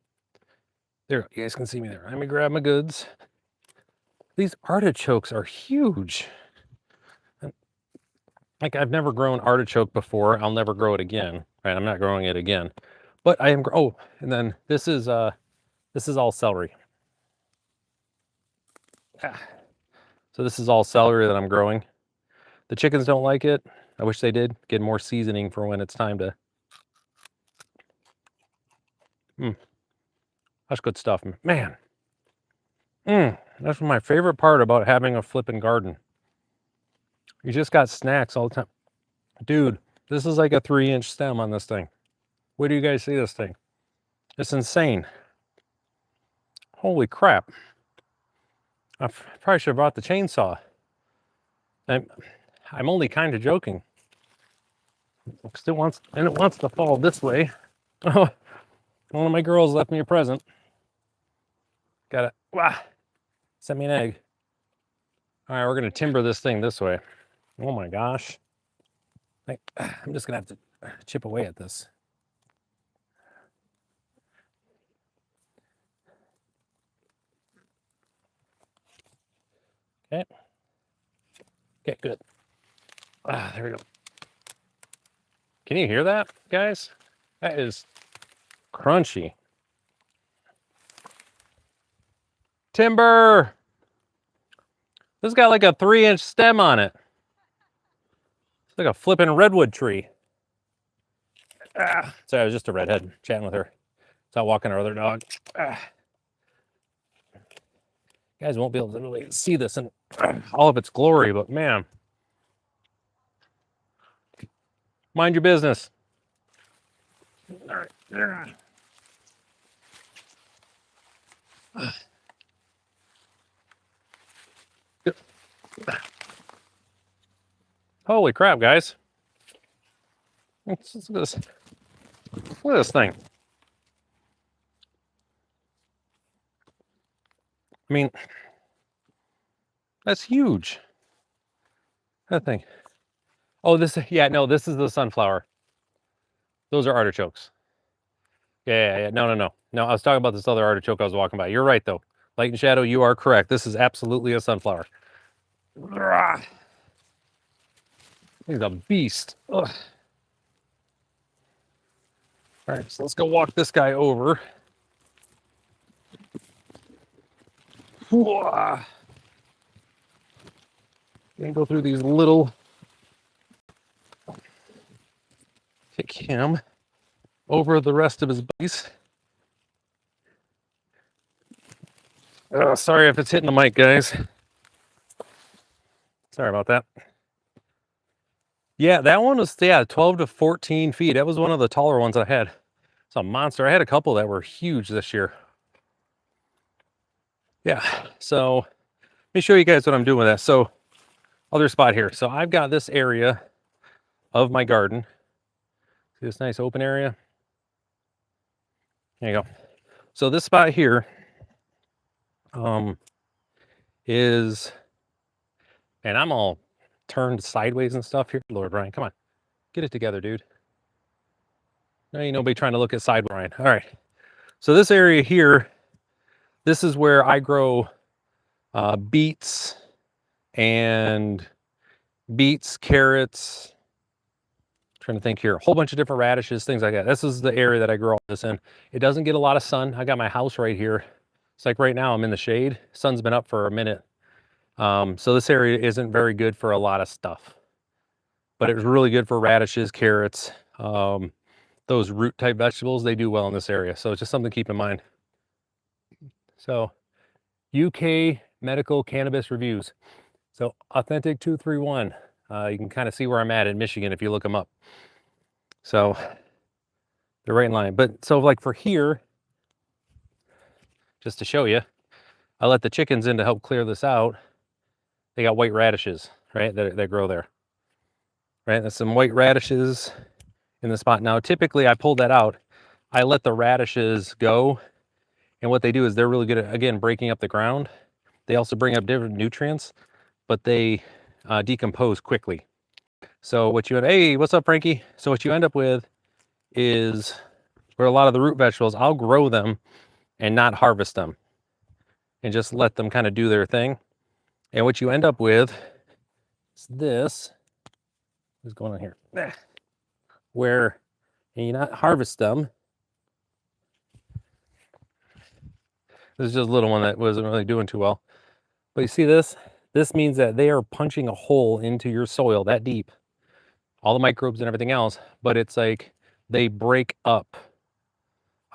There, you guys can see me there. Let me grab my goods. These artichokes are huge. Like I've never grown artichoke before. I'll never grow it again. Right? I'm not growing it again. But I am. Oh, and then this is all celery. So this is all celery that I'm growing. The chickens don't like it. I wish they did. Get more seasoning for when it's time to That's good stuff, man. That's my favorite part about having a flipping garden. You just got snacks all the time. Dude, this is like a 3-inch stem on this thing. Where do you guys see this thing? It's insane. Holy crap. I probably should have brought the chainsaw. I'm only kind of joking. It wants to fall this way. Oh, one of my girls left me a present. Got it. Sent me an egg. All right, we're gonna timber this thing this way. Oh my gosh. I'm just gonna have to chip away at this. Okay. Okay, good. There we go. Can you hear that, guys? That is crunchy. Timber! This got like a 3-inch stem on it. It's like a flipping redwood tree. Sorry, I was just a redhead chatting with her. It's out walking our other dog. You guys won't be able to really see this in all of its glory, but man. Mind your business. All right. Holy crap, guys. Look at this. Look at this thing. I mean, that's huge. That thing. Oh, this is the sunflower. Those are artichokes. Yeah. No, I was talking about this other artichoke I was walking by. You're right, though. Light and shadow, you are correct. This is absolutely a sunflower. He's a beast. Ugh. All right, so let's go walk this guy over. And go through these little. Kick him over the rest of his buddies. Sorry if it's hitting the mic, guys. Sorry about that. Yeah, that one was 12 to 14 feet. That was one of the taller ones I had. It's a monster. I had a couple that were huge this year. Yeah, so let me show you guys what I'm doing with that. So, other spot here. So I've got this area of my garden. See this nice open area? There you go. So this spot here is, and I'm all turned sideways and stuff here. Lord Ryan, come on. Get it together, dude. No, ain't nobody trying to look at sideways, Ryan. All right. So this area here, this is where I grow beets, carrots. I'm trying to think here. A whole bunch of different radishes, things like that. This is the area that I grow all this in. It doesn't get a lot of sun. I got my house right here. It's like right now I'm in the shade. Sun's been up for a minute. So this area isn't very good for a lot of stuff. But it was really good for radishes, carrots, those root type vegetables. They do well in this area. So it's just something to keep in mind. So UK medical cannabis reviews. So Authentic 231. You can kind of see where I'm at in Michigan if you look them up. So they're right in line. But so like for here, just to show you, I let the chickens in to help clear this out. They got white radishes, right, that grow there. Right, there's some white radishes in the spot. Now, typically I pull that out. I let the radishes go. And what they do is they're really good at, again, breaking up the ground. They also bring up different nutrients, but they decompose quickly. So what you, hey, what's up, Frankie? So what you end up with is, where a lot of the root vegetables, I'll grow them and not harvest them and just let them kind of do their thing. And what you end up with is this. What's going on here? Where you not harvest them. This is just a little one that wasn't really doing too well. But you see this? This means that they are punching a hole into your soil that deep. All the microbes and everything else, but it's like they break up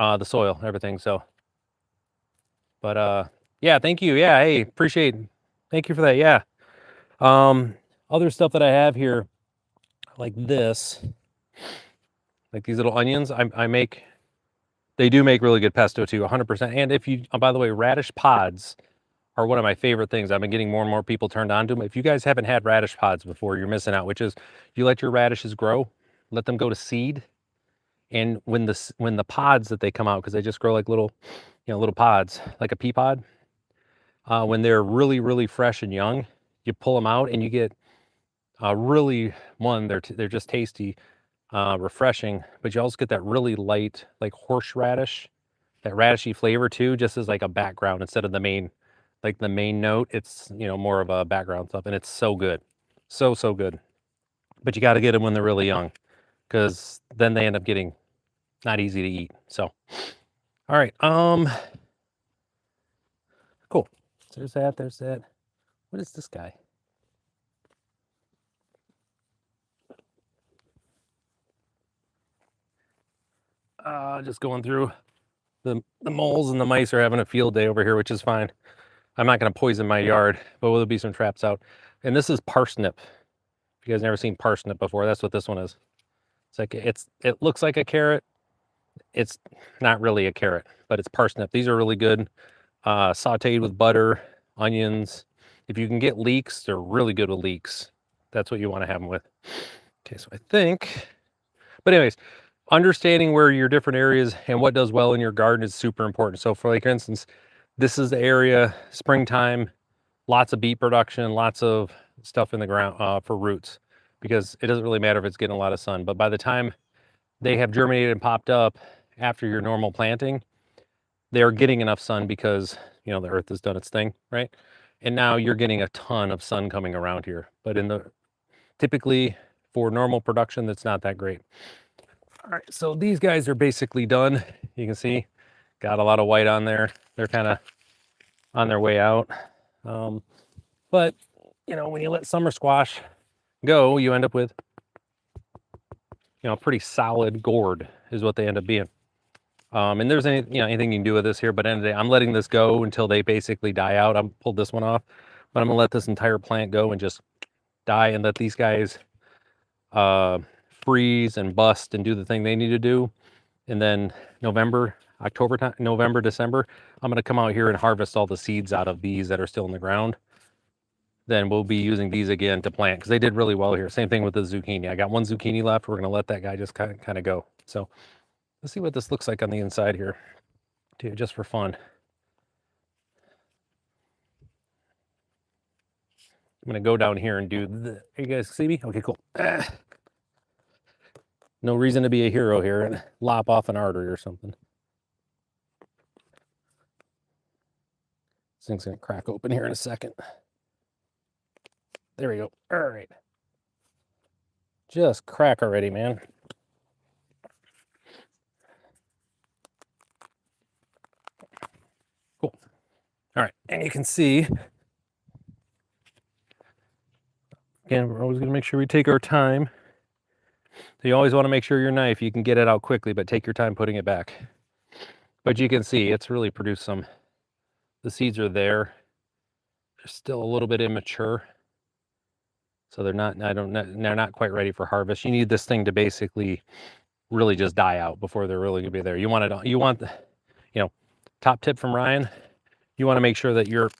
the soil, everything. So, but yeah, thank you. Yeah, hey, thank you for that. Yeah. Other stuff that I have here, like this, like these little onions, I make. They do make really good pesto too, 100%. And if you, by the way, radish pods are one of my favorite things. I've been getting more and more people turned on to them. If you guys haven't had radish pods before, you're missing out. Which is, you let your radishes grow, let them go to seed, and when the pods that they come out, because they just grow like little, little pods, like a pea pod. When they're really fresh and young, you pull them out and you get really they're just tasty, refreshing, but you also get that really light like horseradish, that radishy flavor too, just as like a background instead of the main, like the main note. It's more of a background stuff, and it's so good, so good. But you got to get them when they're really young, because then they end up getting not easy to eat. So, all right, cool. So there's that. What is this guy? Just going through the moles, and the mice are having a field day over here, which is fine. I'm not going to poison my yard, but there'll be some traps out. And this is parsnip. If you guys never seen parsnip before, that's what this one is. It's like it looks like a carrot. It's not really a carrot, but it's parsnip. These are really good, sautéed with butter, onions. If you can get leeks, they're really good with leeks. That's what you want to have them with. Okay, so I think, but anyways, understanding where your different areas and what does well in your garden is super important. So for instance, this is the area, springtime, lots of beet production, lots of stuff in the ground for roots, because it doesn't really matter if it's getting a lot of sun, but by the time they have germinated and popped up after your normal planting, they're getting enough sun because, the earth has done its thing, right? And now you're getting a ton of sun coming around here, but typically for normal production, that's not that great. All right, so these guys are basically done. You can see, got a lot of white on there. They're kind of on their way out. But, when you let summer squash go, you end up with, a pretty solid gourd is what they end up being. And there's anything you can do with this here, but at the end of the day, I'm letting this go until they basically die out. I'm pulled this one off, but I'm gonna let this entire plant go and just die, and let these guys freeze and bust and do the thing they need to do. And then November, December, I'm gonna come out here and harvest all the seeds out of these that are still in the ground. Then we'll be using these again to plant, because they did really well here. Same thing with the zucchini. I got one zucchini left. We're gonna let that guy just kind of go. So let's see what this looks like on the inside here, too, just for fun. I'm gonna go down here and do you guys see me? Okay, cool. No reason to be a hero here and lop off an artery or something. This thing's gonna crack open here in a second. There we go. All right. Just crack already, man. Cool. All right, and you can see, again, we're always gonna make sure we take our time. So you always want to make sure your knife, you can get it out quickly, but take your time putting it back. But you can see it's really produced some. The seeds are there. They're still a little bit immature, so they're not quite ready for harvest. You need this thing to basically really just die out before they're really gonna be there. You want the, top tip from Ryan, you want to make sure that your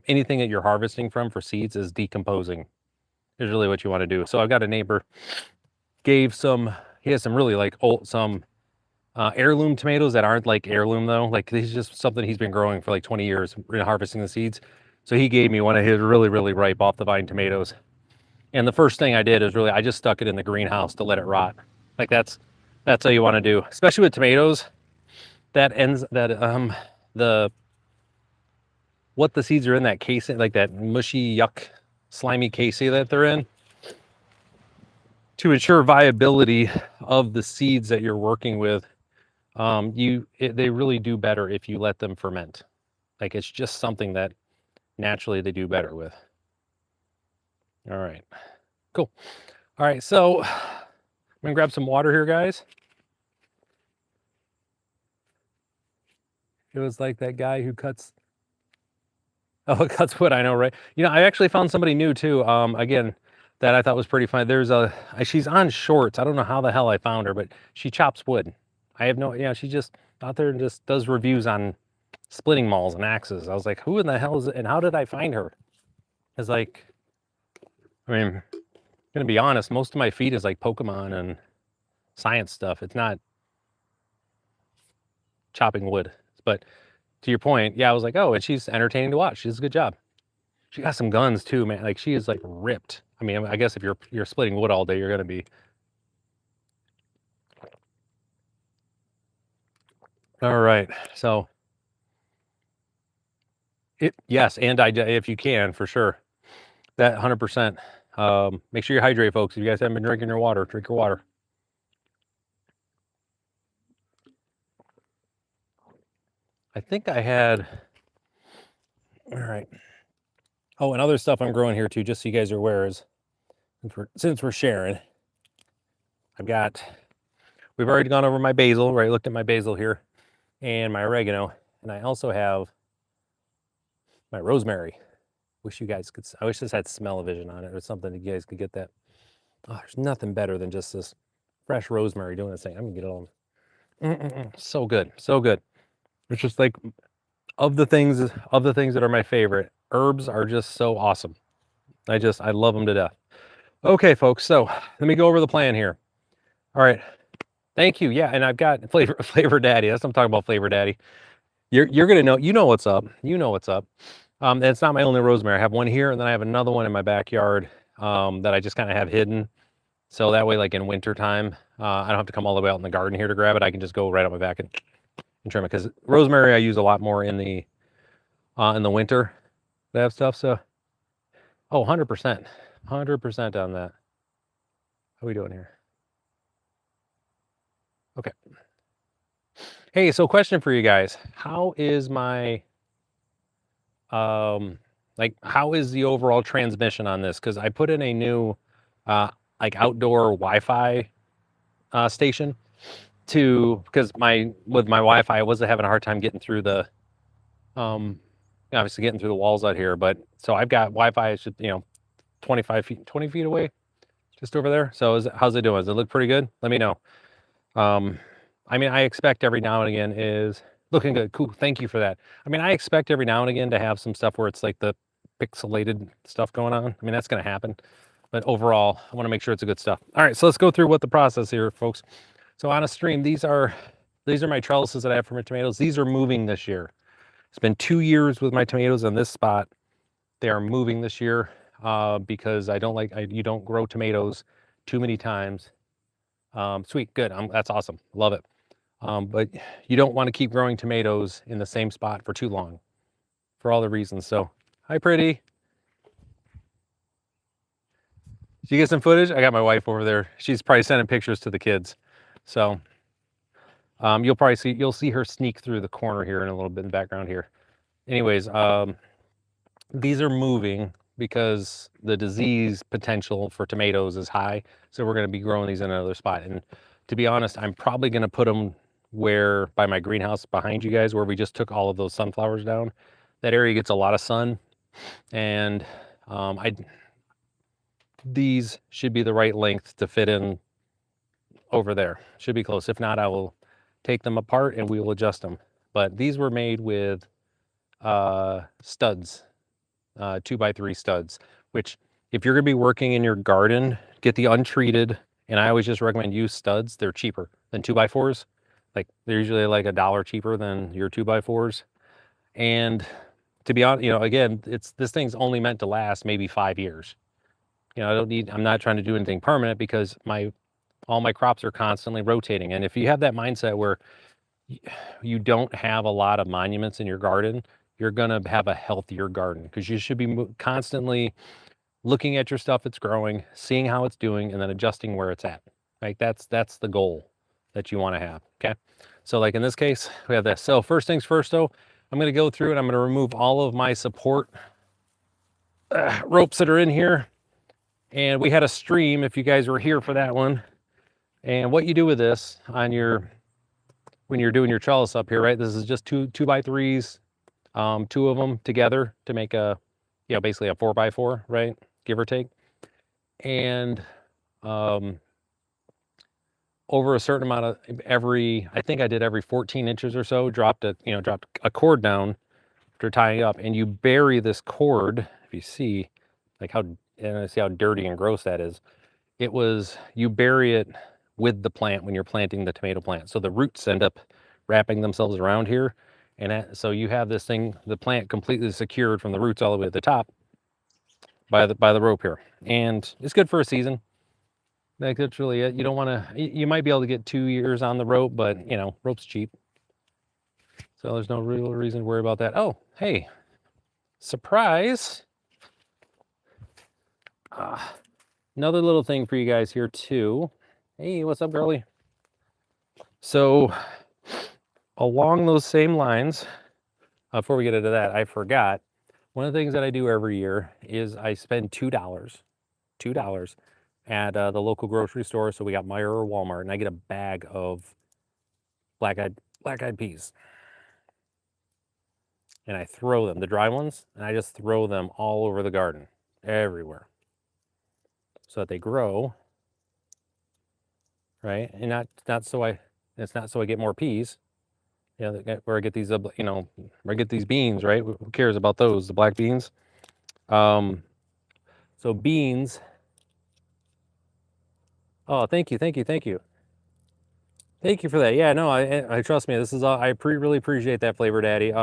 anything that you're harvesting from for seeds is decomposing, is really what you want to do. So I've got a neighbor, he has some really like some heirloom tomatoes that aren't like heirloom though. Like, this is just something he's been growing for like 20 years, harvesting the seeds. So he gave me one of his really ripe off the vine tomatoes. And the first thing I did is I just stuck it in the greenhouse to let it rot. Like, that's how you want to do, especially with tomatoes. What the seeds are in that casing, like that mushy, yuck, slimy casing that they're in, to ensure viability of the seeds that you're working with, they really do better if you let them ferment. Like, it's just something that naturally they do better with. All right, cool. All right, so gonna grab some water here, guys. It was like that guy who cuts. Oh, cuts wood. I know, right? You know, I actually found somebody new too. Again, that I thought was pretty funny. There's she's on shorts. I don't know how the hell I found her, but she chops wood. I have no, yeah, she just out there and just does reviews on splitting mauls and axes. I was like, who in the hell is it? And how did I find her? It's like, I mean, gonna be honest, most of my feed is like Pokemon and science stuff. It's not chopping wood. But to your point, yeah, I was like, oh, and she's entertaining to watch. She does a good job. She got some guns too, man. Like she is like ripped. I mean, I guess if you're splitting wood all day, you're gonna be. All right, so yes, and if you can, for sure, that 100%. Make sure you hydrate, folks. If you guys haven't been drinking your water, drink your water. I think I had. All right. Oh, and other stuff I'm growing here too, just so you guys are aware, is since we're sharing, we've already gone over my basil, right? Looked at my basil here and my oregano, and I also have my rosemary. Wish you guys could, I wish this had smell-o-vision on it or something, you guys could get that. Oh, there's nothing better than just this fresh rosemary doing this thing. I'm gonna get it all. So good, so good. It's just like, of the things that are my favorite, herbs are just so awesome. I love them to death. Okay, folks, so let me go over the plan here. All right, thank you. Yeah, and I've got flavor daddy. That's what I'm talking about, flavor daddy. You're gonna know, you know what's up. You know what's up. And it's not my only rosemary. I have one here, and then I have another one in my backyard that I just kind of have hidden. So that way, like in winter time, I don't have to come all the way out in the garden here to grab it. I can just go right out my back and trim it. Because rosemary I use a lot more in the winter, that stuff. So, oh, 100%, 100% on that. How are we doing here? Okay. Hey, so question for you guys. How is my, like, how is the overall transmission on this? Because I put in a new, like, outdoor Wi-Fi station because with my Wi-Fi, I wasn't having a hard time getting through the, obviously getting through the walls out here. But so I've got Wi-Fi, it's just, 25 feet, 20 feet away, just over there. So how's it doing? Does it look pretty good? Let me know. I mean, I expect every now and again is looking good. Cool. Thank you for that. I mean, I expect every now and again to have some stuff where it's like the pixelated stuff going on. I mean, that's going to happen. But overall, I want to make sure it's a good stuff. All right, so let's go through what the process here, folks. So on a stream, these are my trellises that I have for my tomatoes. These are moving this year. It's been 2 years with my tomatoes on this spot. They are moving this year because you don't grow tomatoes too many times. Sweet, good. That's awesome. Love it. But you don't want to keep growing tomatoes in the same spot for too long for all the reasons. So, hi, pretty. Did you get some footage? I got my wife over there. She's probably sending pictures to the kids. So, you'll see her sneak through the corner here in a little bit in the background here. Anyways, these are moving because the disease potential for tomatoes is high. So we're going to be growing these in another spot. And to be honest, I'm probably going to put them by my greenhouse behind you guys, where we just took all of those sunflowers down. That area gets a lot of sun, and these should be the right length to fit in over there. Should be close. If not, I will take them apart and we will adjust them. But these were made with studs, 2x3 studs, which if you're going to be working in your garden, get the untreated. And I always just recommend use studs. They're cheaper than 2x4s. Like they're usually like $1 cheaper than your 2x4s. And to be honest, again, this thing's only meant to last maybe 5 years. I'm not trying to do anything permanent because all my crops are constantly rotating. And if you have that mindset where you don't have a lot of monuments in your garden, you're going to have a healthier garden, because you should be constantly looking at your stuff that's growing, seeing how it's doing, and then adjusting where it's at. Right? That's the goal that you want to have. Okay. So like in this case, we have this. So first things first, though, I'm going to go through and I'm going to remove all of my support ropes that are in here. And we had a stream, if you guys were here for that one, And what you do with this on your, when you're doing your trellis up here, right? This is just two 2x3s, two of them together to make a, you know, basically a 4x4, right? Give or take. And over a certain amount of I think I did every 14 inches or so, dropped a cord down after tying up, and you bury this cord. If you see, like see how dirty and gross that is. You bury it with the plant when you're planting the tomato plant. So the roots end up wrapping themselves around here. And so you have this thing, the plant completely secured from the roots all the way to the top by the rope here. And it's good for a season. Like, that's really it. You don't want to, you might be able to get 2 years on the rope, but you know, rope's cheap. So there's no real reason to worry about that. Oh, hey, surprise. Another little thing for you guys here too. Hey, what's up, girlie? So along those same lines, before we get into that, I forgot, one of the things that I do every year is I spend $2 at the local grocery store. So we got Meijer or Walmart, and I get a bag of black-eyed peas. And I throw them, the dry ones, and I just throw them all over the garden, everywhere, so that they grow, right? And it's not so I get more peas, you know, where I get these, you know, where I get these beans, right? Who cares about those, the black beans? So beans. Oh, thank you. Thank you for that. Yeah, no, I trust me. This is all, really appreciate that, Flavor Daddy.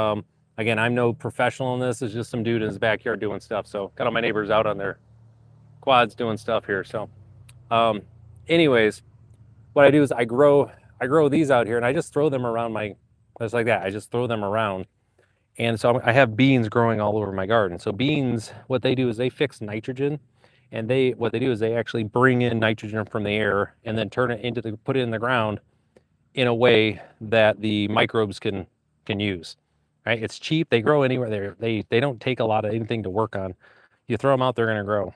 Again, I'm no professional in this. It's just some dude in his backyard doing stuff. So got all my neighbors out on their quads doing stuff here. So, anyways, what I do is I grow these out here, and I just throw them around just like that. I just throw them around. And so I have beans growing all over my garden. So beans, what they do is they fix nitrogen, and what they do is they actually bring in nitrogen from the air and then put it in the ground in a way that the microbes can use. Right? It's cheap. They grow anywhere. They don't take a lot of anything to work on. You throw them out, they're going to grow.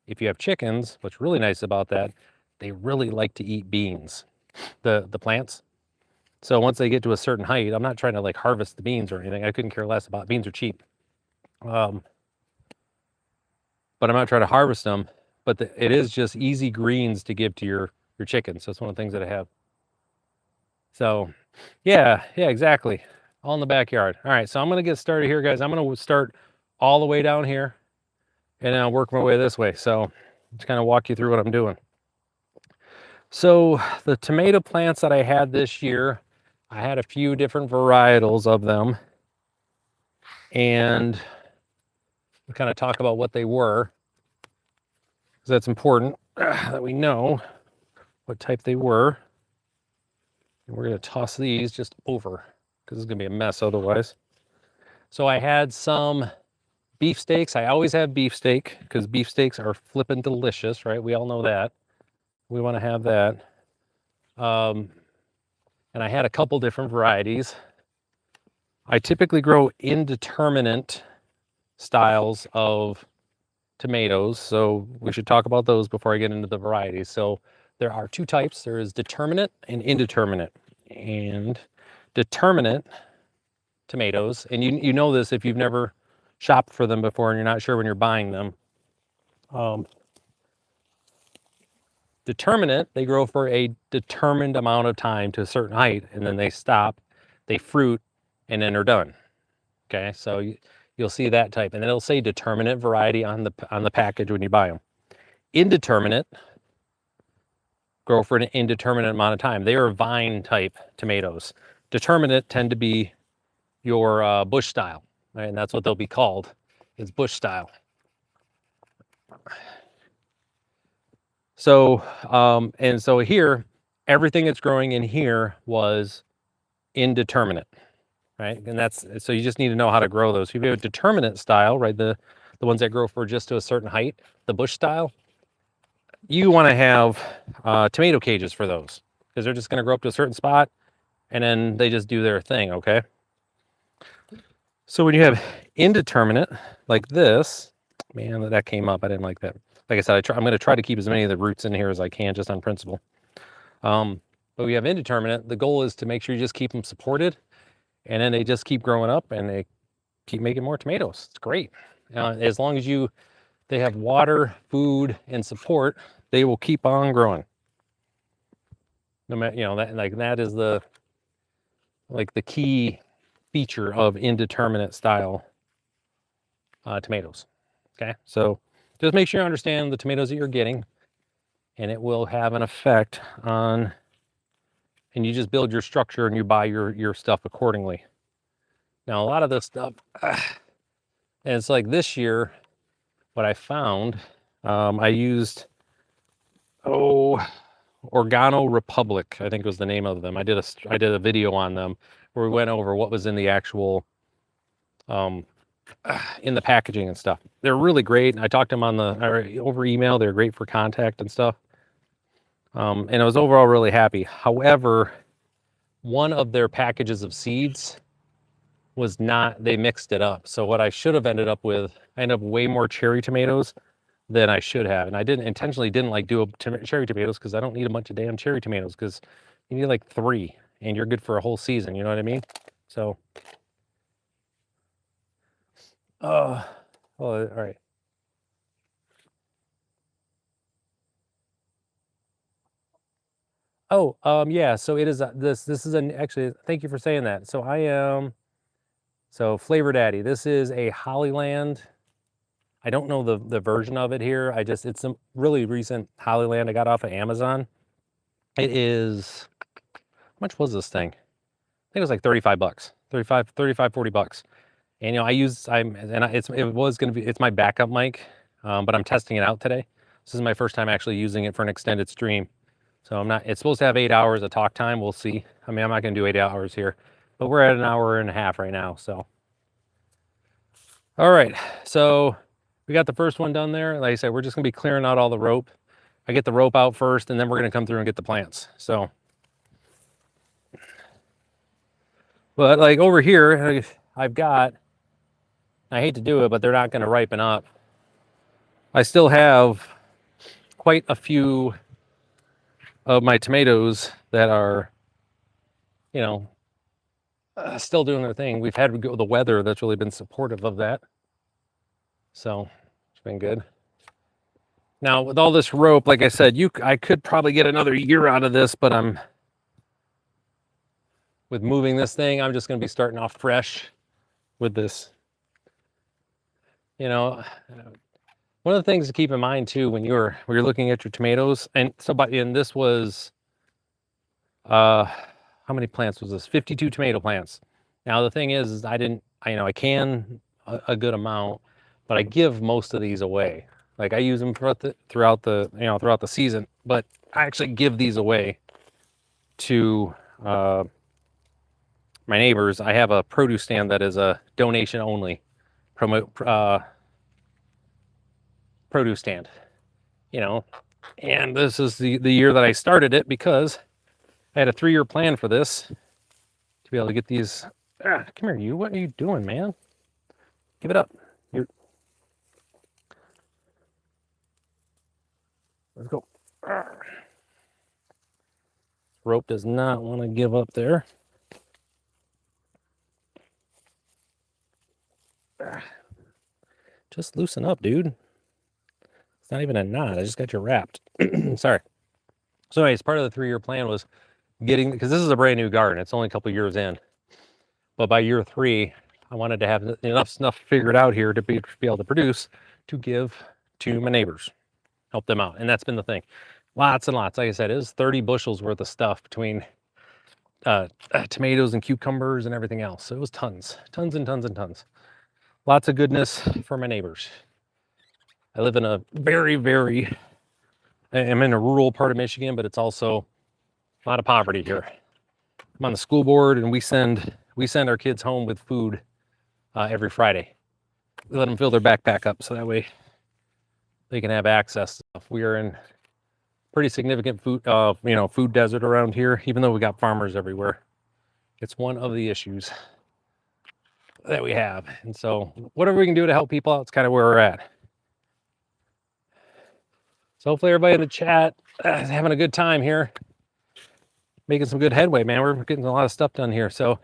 If you have chickens, what's really nice about that, they really like to eat beans, the plants. So once they get to a certain height, I'm not trying to like harvest the beans or anything. I couldn't care less about beans are cheap. But I'm not trying to harvest them. But it is just easy greens to give to your chickens. So it's one of the things that I have. So yeah, exactly. All in the backyard. All right, so I'm gonna get started here, guys. I'm gonna start all the way down here, and then I'll work my way this way. So just kind of walk you through what I'm doing. So the tomato plants that I had this year, I had a few different varietals of them, and we'll kind of talk about what they were, because that's important that we know what type they were. And we're gonna toss these just over, because it's gonna be a mess otherwise. So I had some beefsteaks. I always have beefsteak, because beefsteaks are flippin' delicious, right? We all know that. We want to have that. And I had a couple different varieties. I typically grow indeterminate styles of tomatoes, so we should talk about those before I get into the varieties. So there are two types. There is determinate and indeterminate. And determinate tomatoes, and you know this if you've never shopped for them before and you're not sure when you're buying them. Determinate, they grow for a determined amount of time to a certain height, and then they stop, they fruit, and then they're done. Okay, so you'll see that type, and then it'll say determinate variety on the package when you buy them. Indeterminate grow for an indeterminate amount of time. They are vine type tomatoes. Determinate tend to be your bush style, right? And that's what they'll be called, is bush style. So, and so here, everything that's growing in here was indeterminate, right? And so you just need to know how to grow those. If you have a determinate style, right, the ones that grow for just to a certain height, the bush style, you want to have tomato cages for those, because they're just going to grow up to a certain spot, and then they just do their thing, okay? So when you have indeterminate, like this, man, that came up. I didn't like that. Like I said, I'm going to try to keep as many of the roots in here as I can, just on principle. But we have indeterminate. The goal is to make sure you just keep them supported, and then they just keep growing up and they keep making more tomatoes. It's great. As long as they have water, food, and support, they will keep on growing. No matter, that is the key feature of indeterminate style tomatoes. Okay, so just make sure you understand the tomatoes that you're getting, and it will have an effect on, and you just build your structure and you buy your stuff accordingly. Now, a lot of this stuff, and it's like this year, what I found, I used, Organo Republic, I think was the name of them. I did a video on them where we went over what was in the actual, in the packaging and stuff. They're really great. I talked to them over email. They're great for contact and stuff. And I was overall really happy. However, one of their packages of seeds was not, they mixed it up. So what I should have ended up with, I ended up way more cherry tomatoes than I should have. And I intentionally didn't like do cherry tomatoes because I don't need a bunch of damn cherry tomatoes, because you need like 3 and you're good for a whole season. You know what I mean? So, all right. Oh, yeah. So it is this is actually, thank you for saying that. So I am, so Flavor Daddy. This is a Hollyland. I don't know the version of it here. It's a really recent Hollyland I got off of Amazon. It is, how much was this thing? I think it was like 35 bucks, 35, 40 bucks. And it's my backup mic, but I'm testing it out today. This is my first time actually using it for an extended stream. So it's supposed to have 8 hours of talk time. We'll see. I mean, I'm not gonna do 8 hours here, but we're at 1.5 hours right now, so. All right, so we got the first one done there. Like I said, we're just gonna be clearing out all the rope. I get the rope out first, and then we're gonna come through and get the plants. So, but like over here, I've got, I hate to do it, but they're not gonna ripen up. I still have quite a few of my tomatoes that are, still doing their thing. We've had the weather that's really been supportive of that. So it's been good. Now with all this rope, like I said, I could probably get another year out of this, but with moving this thing, I'm just going to be starting off fresh with this. One of the things to keep in mind too, when you're looking at your tomatoes, and this was, how many plants was this? 52 tomato plants. Now the thing is I can a good amount, but I give most of these away. Like I use them throughout the season, but I actually give these away to my neighbors. I have a produce stand that is a donation only produce stand, and this is the year that I started it because I had a 3-year plan for this to be able to get these. Come here, you. What are you doing, man? Give it up. Let's go. Rope does not want to give up there. Just loosen up, dude. It's not even a knot. I just got you wrapped. Sorry. So anyways, part of the 3-year plan was because this is a brand new garden. It's only a couple years in. But by year 3, I wanted to have enough stuff figured out here to be able to produce, to give to my neighbors, help them out. And that's been the thing. Lots and lots. Like I said, it was 30 bushels worth of stuff between tomatoes and cucumbers and everything else. So it was tons and tons and tons. Lots of goodness for my neighbors. I live in a I'm in a rural part of Michigan, but it's also a lot of poverty here. I'm on the school board, and we send our kids home with food every Friday. We let them fill their backpack up so that way they can have access to stuff. We are in pretty significant food desert around here, even though we got farmers everywhere. It's one of the issues that we have. And so whatever we can do to help people out, it's kind of where we're at. So hopefully everybody in the chat is having a good time here. making some good headway, man. We're getting a lot of stuff done here. So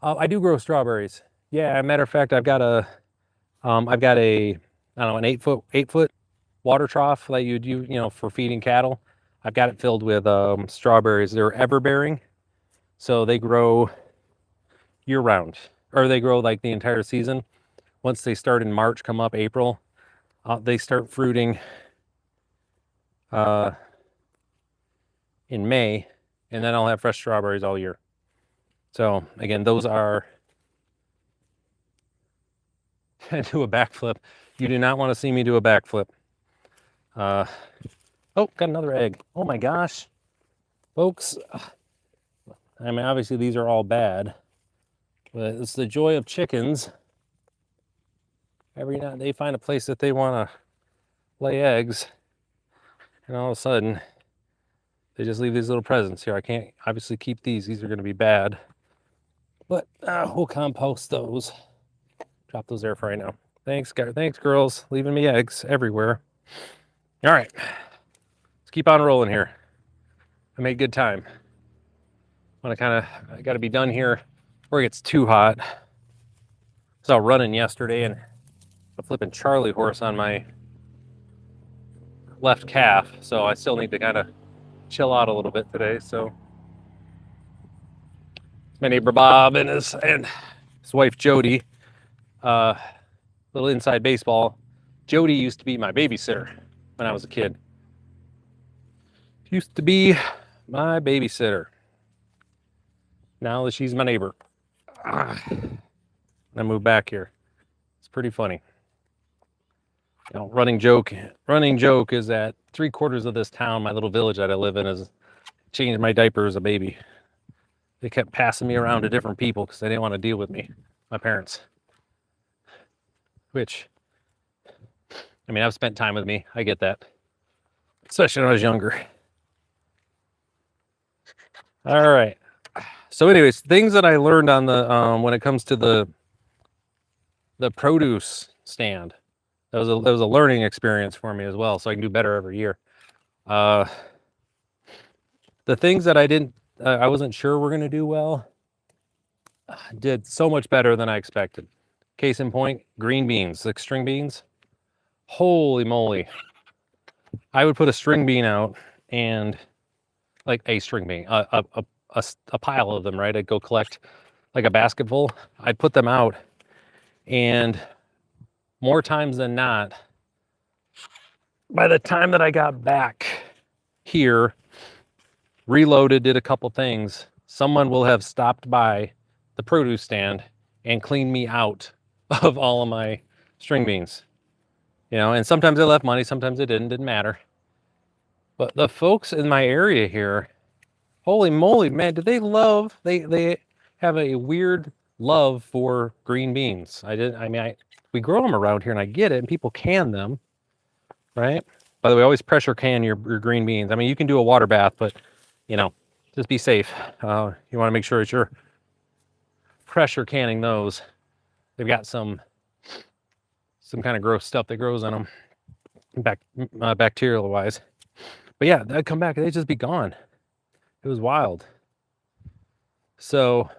I do grow strawberries. Yeah, matter of fact, I've got a I don't know, an 8 foot water trough that you'd use, for feeding cattle. I've got it filled with strawberries. They're ever-bearing, so they grow year-round, or they grow like the entire season. Once they start in March, come up April, they start fruiting in May, and then I'll have fresh strawberries all year. So again, those are do a backflip. You do not want to see me do a backflip. Oh, got another egg. Oh my gosh, folks. I mean, obviously these are all bad, but it's the joy of chickens. Every night they find a place that they want to lay eggs, and all of a sudden they just leave these little presents here. I can't obviously keep these. These are going to be bad, but we'll compost those. Drop those there for right now. Thanks, guys. Thanks, girls. Leaving me eggs everywhere. All right, let's keep on rolling here. I made good time. I got to be done here before it gets too hot. I was out running yesterday and a flipping Charlie horse on my left calf, so I still need to kind of chill out a little bit today. So my neighbor Bob and his wife Jody, little inside baseball. Jody used to be my babysitter when I was a kid. Used to be my babysitter. Now that she's my neighbor, I moved back here. It's pretty funny. Running joke is that 3/4 of this town, my little village that I live in, has changed my diaper as a baby. They kept passing me around to different people because they didn't want to deal with me, my parents. Which, I mean, I've spent time with me. I get that, especially when I was younger. All right. So, anyways, things that I learned on the when it comes to the produce stand. That was a learning experience for me as well, so I can do better every year. The things that I wasn't sure were going to do well, did so much better than I expected. Case in point, green beans, like string beans. Holy moly! I would put a string bean out, and like a string bean, a pile of them, right? I'd go collect like a basket full. I'd put them out, and more times than not, by the time that I got back here, reloaded, did a couple things, someone will have stopped by the produce stand and cleaned me out of all of my string beans. And sometimes they left money, sometimes they didn't matter. But the folks in my area here, holy moly, man, they have a weird love for green beans. We grow them around here and I get it, and people can them, right? By the way, always pressure can your green beans. I mean, you can do a water bath, but just be safe. You want to make sure that you're pressure canning those. They've got some kind of gross stuff that grows on them, bacterial wise. But yeah, they'd come back and they'd just be gone. It was wild. So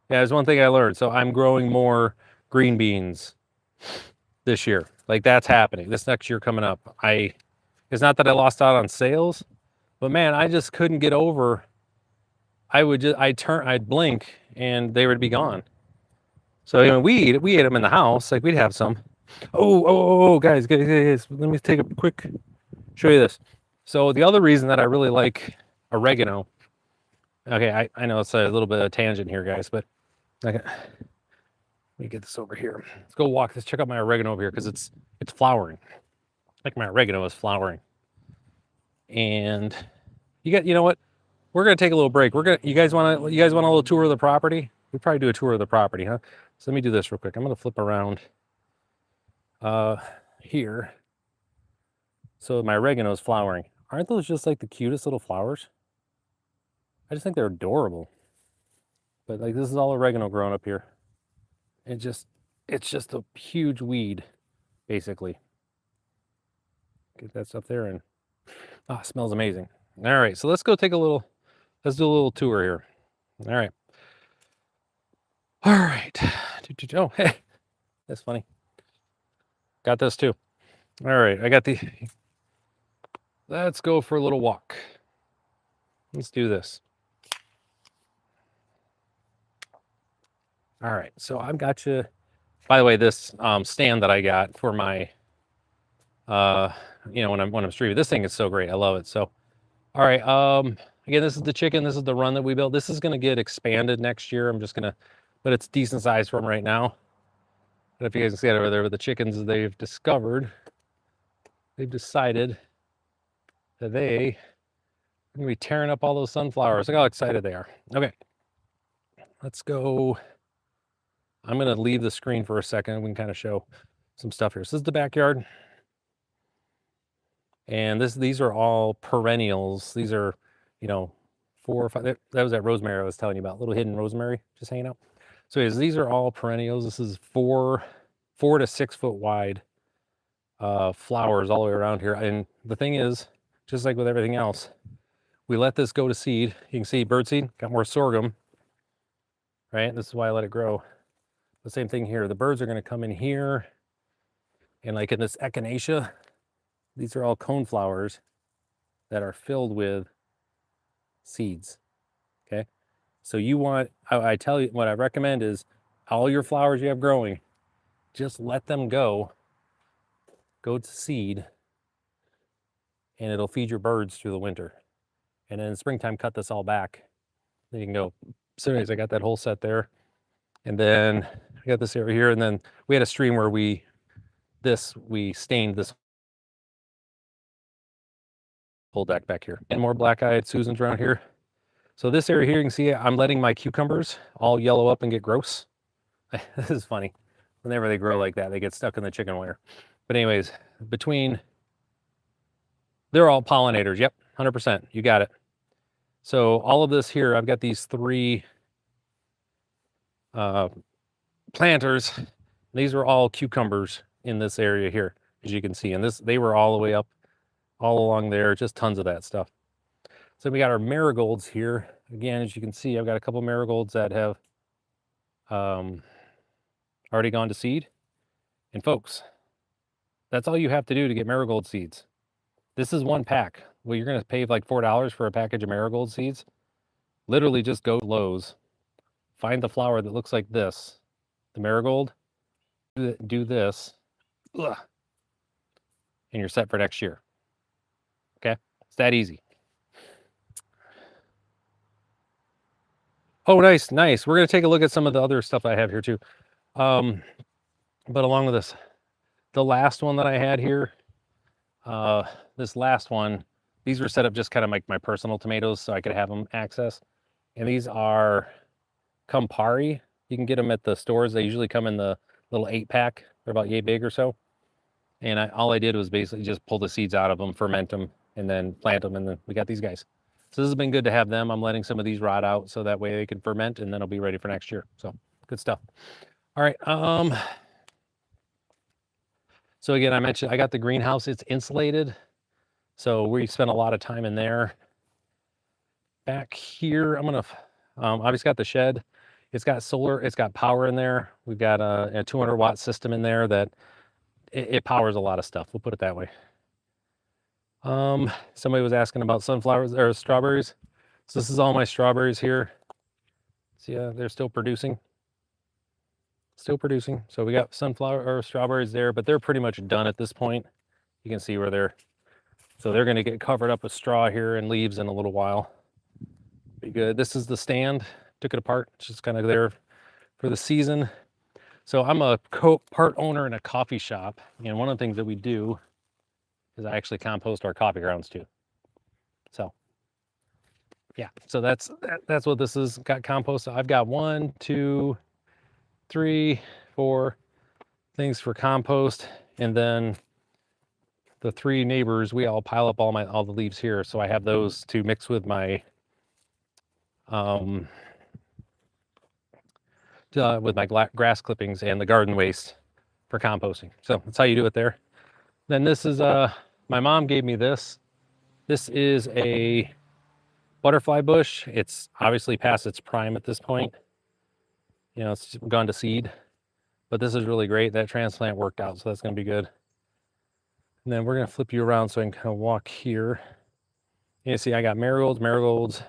yeah, there's one thing I learned. So I'm growing more green beans this year. Like, that's happening. This next year coming up. It's not that I lost out on sales, but man, I just couldn't get over. I'd blink and they would be gone. So we ate them in the house. Like, we'd have some. Oh, guys, let me take a quick show you this. So the other reason that I really like oregano. Okay, I know it's a little bit of a tangent here, guys, but okay. Let me get this over here. Let's go walk. Let's check out my oregano over here because it's flowering. Like, my oregano is flowering. And you know what? We're gonna take a little break. You guys want a little tour of the property? We probably do a tour of the property, huh? So let me do this real quick. I'm gonna flip around here. So my oregano is flowering. Aren't those just like the cutest little flowers? I just think they're adorable. But like, this is all oregano growing up here. It's just a huge weed, basically. Get that stuff there, and it smells amazing. All right, so let's go take a little let's do a little tour here. All right. All right. Oh, hey, that's funny. Got this too. All right, I got the, let's go for a little walk. Let's do this. All right, so I've got you, by the way, this stand that I got for my, you know, when I'm streaming, this thing is so great. I love it. So, all right, again, this is the chicken. This is the run that we built. This is going to get expanded next year. I'm just going to, but it's decent size for them right now. And if you guys can see it over there with the chickens, they've decided that they are going to be tearing up all those sunflowers. Look how excited they are. Okay, let's go. I'm going to leave the screen for a second. We can kind of show some stuff here. So this is the backyard. And these are all perennials. These are, you know, 4 or 5. That was that rosemary I was telling you about, little hidden rosemary just hanging out. So anyways, these are all perennials. This is 4 to 6 foot wide flowers all the way around here. And the thing is, just like with everything else, we let this go to seed. You can see birdseed, got more sorghum, right? This is why I let it grow. The same thing here. The birds are going to come in here. And like in this echinacea, these are all cone flowers that are filled with seeds. Okay. So you want, I tell you, what I recommend is all your flowers you have growing, just let them go to seed, and it'll feed your birds through the winter. And then in springtime, cut this all back. Then you can go. So anyways, I got that whole set there. And then I got this over here. And then we had a stream where we stained this whole deck back here. And more black-eyed Susans around here. So this area here, you can see I'm letting my cucumbers all yellow up and get gross. This is funny. Whenever they grow like that, they get stuck in the chicken wire. But anyways, they're all pollinators. Yep, 100%. You got it. So all of this here, I've got these 3 planters. These are all cucumbers in this area here, as you can see. And they were all the way up, all along there, just tons of that stuff. So we got our marigolds here. Again, as you can see, I've got a couple marigolds that have already gone to seed. And folks, that's all you have to do to get marigold seeds. This is 1 pack. Well, you're going to pay like $4 for a package of marigold seeds. Literally just go to Lowe's, find the flower that looks like this, the marigold, do this, and you're set for next year. Okay? It's that easy. Oh, nice, nice. We're going to take a look at some of the other stuff I have here too. But along with this, the last one that I had here, this last one, these were set up just kind of like my personal tomatoes so I could have them access. And these are Campari. You can get them at the stores. They usually come in the little 8-pack. They're about yay big or so. And all I did was basically just pull the seeds out of them, ferment them, and then plant them. And then we got these guys. So this has been good to have them. I'm letting some of these rot out so that way they can ferment, and then it'll be ready for next year. So good stuff. All right. So again, I mentioned I got the greenhouse. It's insulated. So we spent a lot of time in there. Back here, I'm going to, obviously got the shed. It's got solar, it's got power in there. We've got a 200-watt system in there that it powers a lot of stuff. We'll put it that way. Somebody was asking about sunflowers or strawberries. So this is all my strawberries here. See, they're still producing. Still producing. So we got sunflower or strawberries there, but they're pretty much done at this point. You can see where they're going to get covered up with straw here and leaves in a little while. Be good. This is the stand. Took it apart. It's just kind of there for the season. So I'm a part owner in a coffee shop, and one of the things that we do is I actually compost our coffee grounds too. So yeah, so that's what this is. Got compost. I've got 1, 2, 3, 4 things for compost, and then the 3 neighbors, we all pile up all the leaves here. So I have those to mix with my grass clippings and the garden waste for composting. So that's how you do it there. Then this is my mom gave me this. This is a butterfly bush, it's obviously past its prime at this point. You know, it's gone to seed, but this is really great. That transplant worked out, so that's going to be good. And then we're going to flip you around so I can kind of walk here. You see, I got marigolds.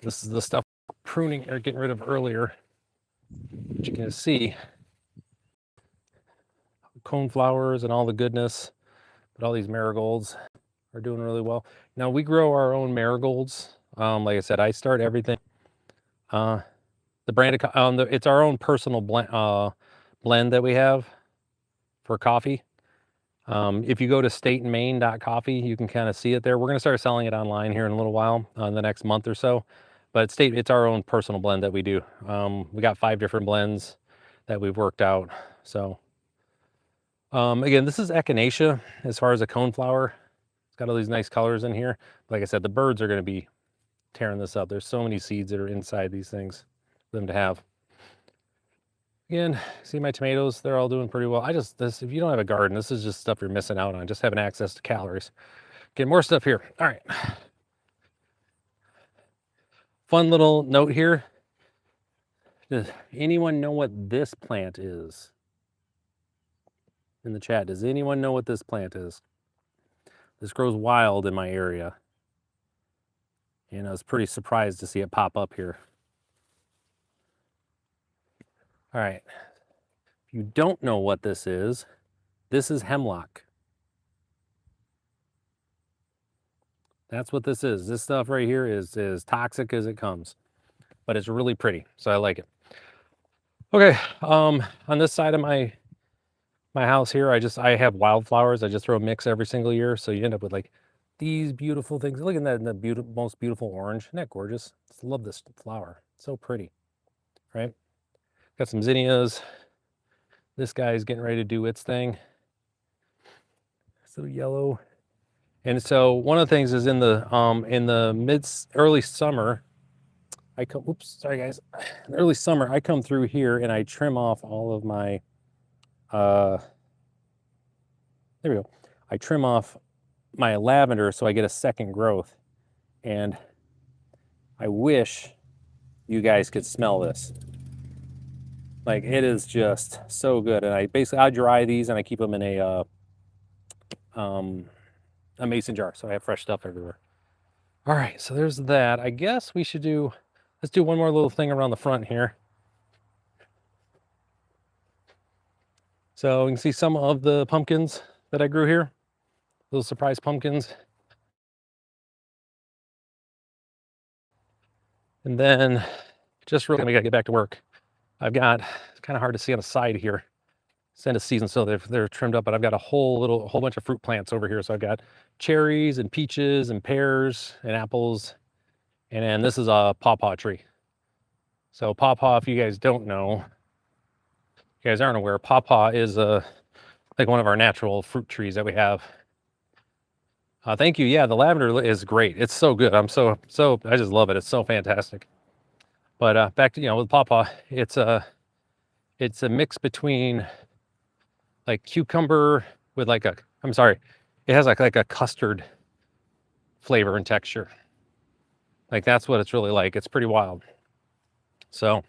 This is the stuff pruning or getting rid of earlier. But you can see coneflowers and all the goodness, but all these marigolds are doing really well. Now we grow our own marigolds. Like I said, I start everything. The brand of, it's our own personal blend that we have for coffee. If you go to stateandmaine.coffee, you can kind of see it there. We're going to start selling it online here in a little while, in the next month or so. But it's our own personal blend that we do. We got 5 different blends that we've worked out. So again, this is echinacea as far as a coneflower. It's got all these nice colors in here. Like I said, the birds are going to be tearing this up. There's so many seeds that are inside these things for them to have. Again, see my tomatoes, they're all doing pretty well. If you don't have a garden, this is just stuff you're missing out on, just having access to calories. Get more stuff here. All right. Fun little note here. Does anyone know what this plant is? In the chat, does anyone know what this plant is? This grows wild in my area. And I was pretty surprised to see it pop up here. All right. If you don't know what this is hemlock. That's what this is. This stuff right here is as toxic as it comes, but it's really pretty, so I like it. Okay, on this side of my house here, I have wildflowers. I just throw a mix every single year, so you end up with like these beautiful things. Look at that, most beautiful orange. Isn't that gorgeous? Just love this flower. It's so pretty, right? Got some zinnias. This guy's getting ready to do its thing. It's a little yellow. And so one of the things is in the early summer, sorry guys. In early summer, I come through here and I trim off all of my, there we go. I trim off my lavender so I get a second growth. And I wish you guys could smell this. Like, it is just so good. And I dry these and I keep them in a mason jar, so I have fresh stuff everywhere. All right, so there's that. I guess let's do one more little thing around the front here. So you can see some of the pumpkins that I grew here, little surprise pumpkins. And then just really, we gotta get back to work. It's kind of hard to see on the side here. It's end of season, so they're trimmed up, but I've got a whole bunch of fruit plants over here. So I've got cherries and peaches and pears and apples. And then this is a pawpaw tree. So pawpaw, if you guys don't know, you guys aren't aware, pawpaw is like one of our natural fruit trees that we have. Thank you. Yeah, the lavender is great. It's so good. I just love it. It's so fantastic. But back to, with pawpaw, it's a mix between like cucumber with it has like a custard flavor and texture. Like, that's what it's really like. It's pretty wild. So,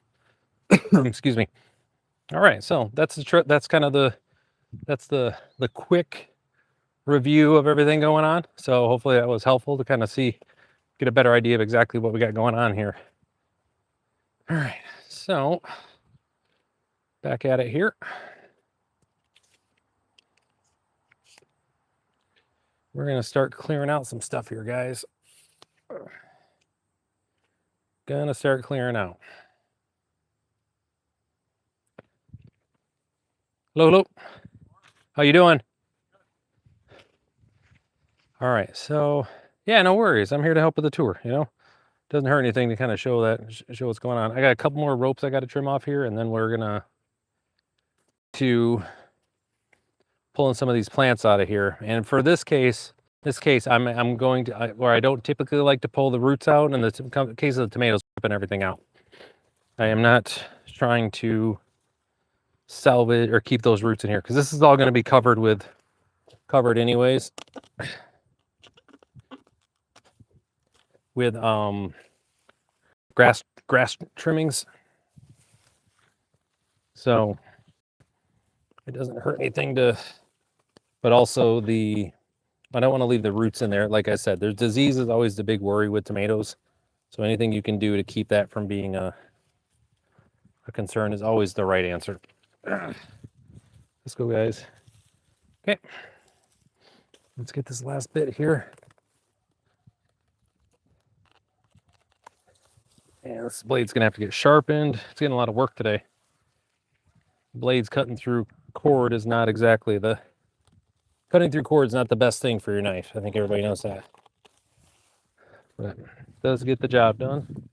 excuse me. All right, so that's kind of the quick review of everything going on. So hopefully that was helpful to kind of get a better idea of exactly what we got going on here. All right, so back at it here. We're gonna start clearing out some stuff here, guys. Gonna start clearing out. Hello. How you doing? All right, so yeah, no worries. I'm here to help with the tour, Doesn't hurt anything to kind of show what's going on. I got a couple more ropes I got to trim off here, and then we're gonna pulling some of these plants out of here. And for this case, I'm going to, where I don't typically like to pull the roots out, in the case of the tomatoes, ripping everything out. I am not trying to salvage or keep those roots in here, because this is all going to be covered anyways with grass trimmings. So it doesn't hurt anything to, but also I don't want to leave the roots in there. Like I said, there's disease is always the big worry with tomatoes. So anything you can do to keep that from being a concern is always the right answer. Let's go, guys. Okay. Let's get this last bit here. And this blade's gonna have to get sharpened. It's getting a lot of work today. Blades cutting through cord is not exactly cutting through cord is not the best thing for your knife. I think everybody knows that. But it does get the job done.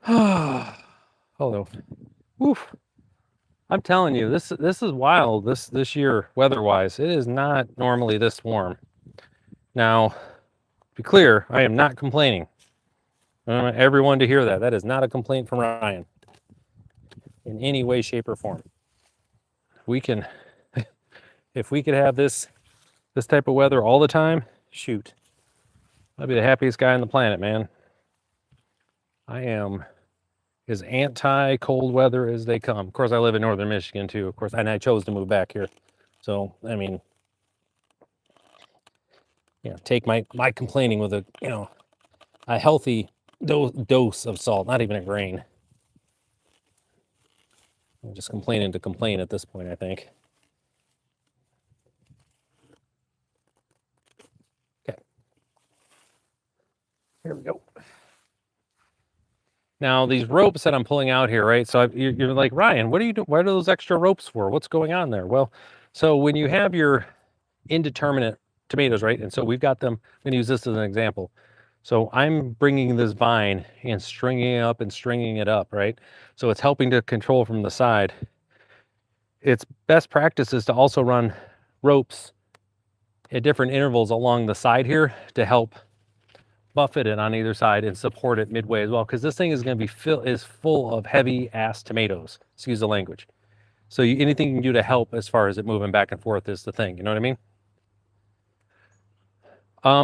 Hello. Woof. I'm telling you, this is wild this year weather-wise. It is not normally this warm. Now, to be clear, I am not complaining. I want everyone to hear that. That is not a complaint from Ryan in any way, shape, or form. We can, if we could have this type of weather all the time, shoot, I'd be the happiest guy on the planet, man. I am as anti-cold weather as they come. Of course, I live in northern Michigan too, of course, and I chose to move back here. So, I mean, take my complaining with a healthy dose of salt, not even a grain. I'm just complaining to complain at this point, I think. Okay. Here we go. Now, these ropes that I'm pulling out here, right? So you're like, Ryan, what are you doing? What are those extra ropes for? What's going on there? Well, so when you have your indeterminate tomatoes, right? And so we've got them, I'm going to use this as an example. So I'm bringing this vine and stringing it up and stringing it up, right? So it's helping to control from the side. It's best practice is to also run ropes at different intervals along the side here to help buffet it on either side and support it midway as well, because this thing is going to be full of heavy ass tomatoes, excuse the language. So anything you can do to help as far as it moving back and forth is the thing, you know what I mean?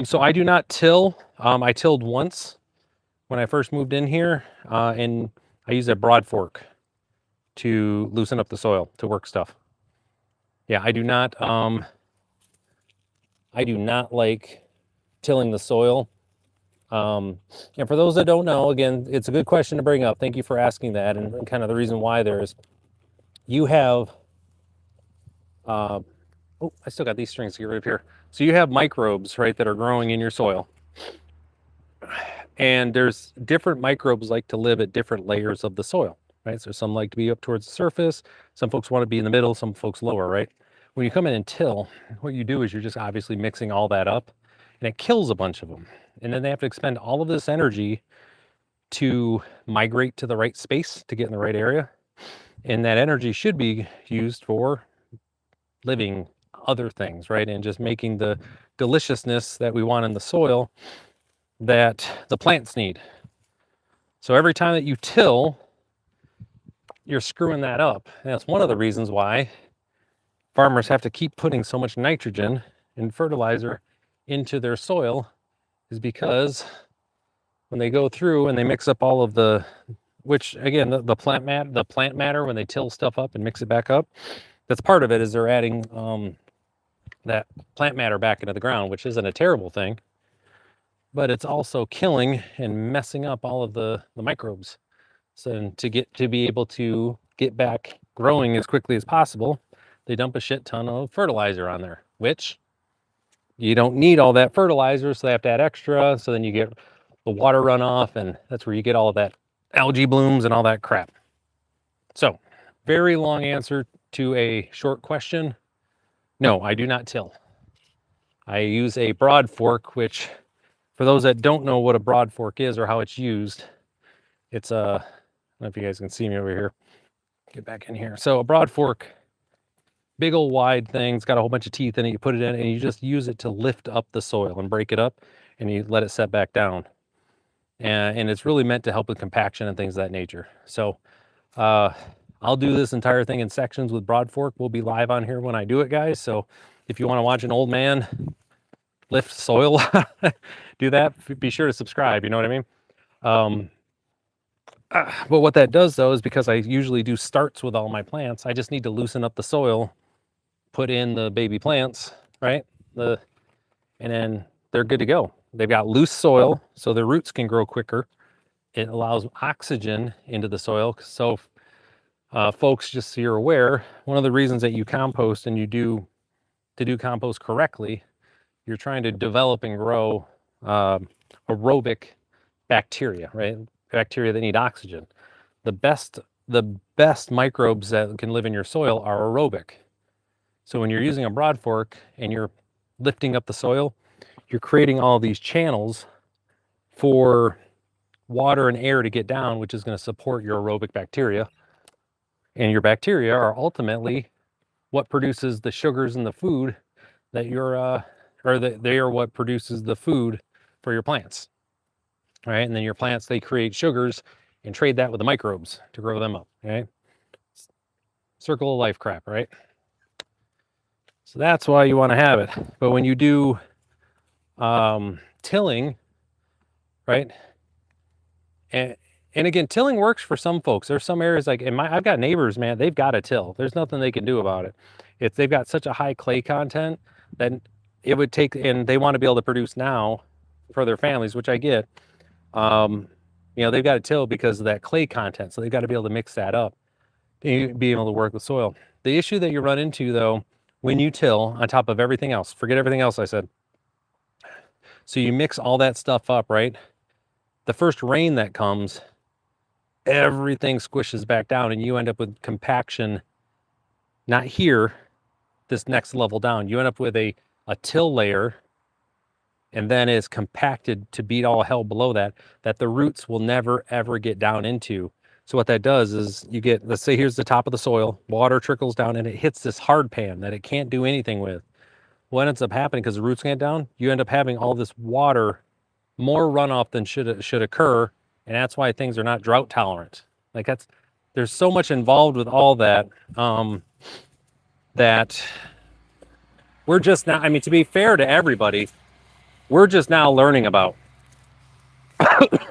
So I do not till. I tilled once when I first moved in here, and I use a broad fork to loosen up the soil to work stuff. Yeah, I do not like tilling the soil. And for those that don't know, again, it's a good question to bring up. Thank you for asking that. And kind of the reason why you have, oh, I still got these strings to get rid of here. So you have microbes, right, that are growing in your soil. And there's different microbes like to live at different layers of the soil, right? So some like to be up towards the surface. Some folks want to be in the middle, some folks lower, right? When you come in and till, what you do is you're just obviously mixing all that up, and it kills a bunch of them. And then they have to expend all of this energy to migrate to the right space to get in the right area. And that energy should be used for living other things, right? And just making the deliciousness that we want in the soil that the plants need. So every time that you till, you're screwing that up. And that's one of the reasons why farmers have to keep putting so much nitrogen and fertilizer into their soil, is because when they go through and they mix up all of which again, the plant matter, when they till stuff up and mix it back up, that's part of it, is they're adding that plant matter back into the ground, which isn't a terrible thing, but it's also killing and messing up all of the microbes. So to be able to get back growing as quickly as possible, they dump a shit ton of fertilizer on there, which you don't need all that fertilizer, so they have to add extra. So then you get the water runoff, and that's where you get all of that algae blooms and all that crap. So, very long answer to a short question. No, I do not till. I use a broad fork, which, for those that don't know what a broad fork is or how it's used, it's I don't know if you guys can see me over here. Get back in here. So a broad fork, big old wide thing. It's got a whole bunch of teeth in it. You put it in and you just use it to lift up the soil and break it up, and you let it set back down. And it's really meant to help with compaction and things of that nature. So I'll do this entire thing in sections with broad fork. We'll be live on here when I do it, guys. So if you want to watch an old man, lift soil, do that, be sure to subscribe. You know what I mean? But what that does though is because I usually do starts with all my plants, I just need to loosen up the soil, put in the baby plants, right? And then they're good to go. They've got loose soil, so their roots can grow quicker. It allows oxygen into the soil. So, folks, just so you're aware, one of the reasons that you compost and to do compost correctly, you're trying to develop and grow aerobic bacteria, right? Bacteria that need oxygen. The best microbes that can live in your soil are aerobic. So when you're using a broad fork and you're lifting up the soil, you're creating all these channels for water and air to get down, which is going to support your aerobic bacteria. And your bacteria are ultimately what produces the sugars in the food that they are what produces the food for your plants. Right? And then your plants, they create sugars and trade that with the microbes to grow them up. Right? Circle of life crap, right? So that's why you want to have it. But when you do tilling, right? And again, tilling works for some folks. There's some areas like I've got neighbors, man, they've got to till. There's nothing they can do about it. If they've got such a high clay content, then it would take, and they want to be able to produce now for their families, which I get. You know, they've got to till because of that clay content. So they've got to be able to mix that up and be able to work with soil. The issue that you run into though, when you till on top of everything else, forget everything else I said. So you mix all that stuff up, right? The first rain that comes, everything squishes back down and you end up with compaction, not here, this next level down. You end up with a till layer, and then it's compacted to beat all hell below that the roots will never ever get down into. So what that does is you get, let's say here's the top of the soil, water trickles down and it hits this hard pan that it can't do anything with. What ends up happening, because the roots get down, you end up having all this water, more runoff than should occur, and that's why things are not drought tolerant. Like there's so much involved with all that, that we're just now, I mean, to be fair to everybody, we're just now learning about.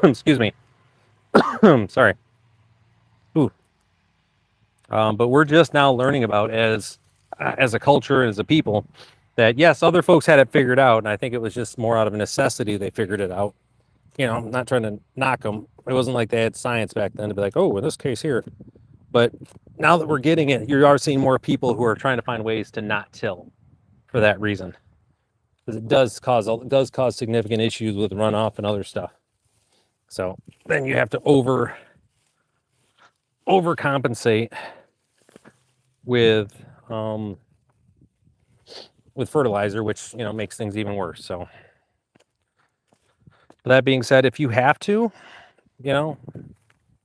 Excuse me. Sorry. Ooh. But we're just now learning about as a culture, as a people, that yes, other folks had it figured out, and I think it was just more out of necessity they figured it out. You know, I'm not trying to knock them. It wasn't like they had science back then to be like, oh, in this case here. But now that we're getting it, you are seeing more people who are trying to find ways to not till for that reason. Because it does cause significant issues with runoff and other stuff. So then you have to overcompensate with fertilizer, which, you know, makes things even worse. So that being said, if you have to, you know,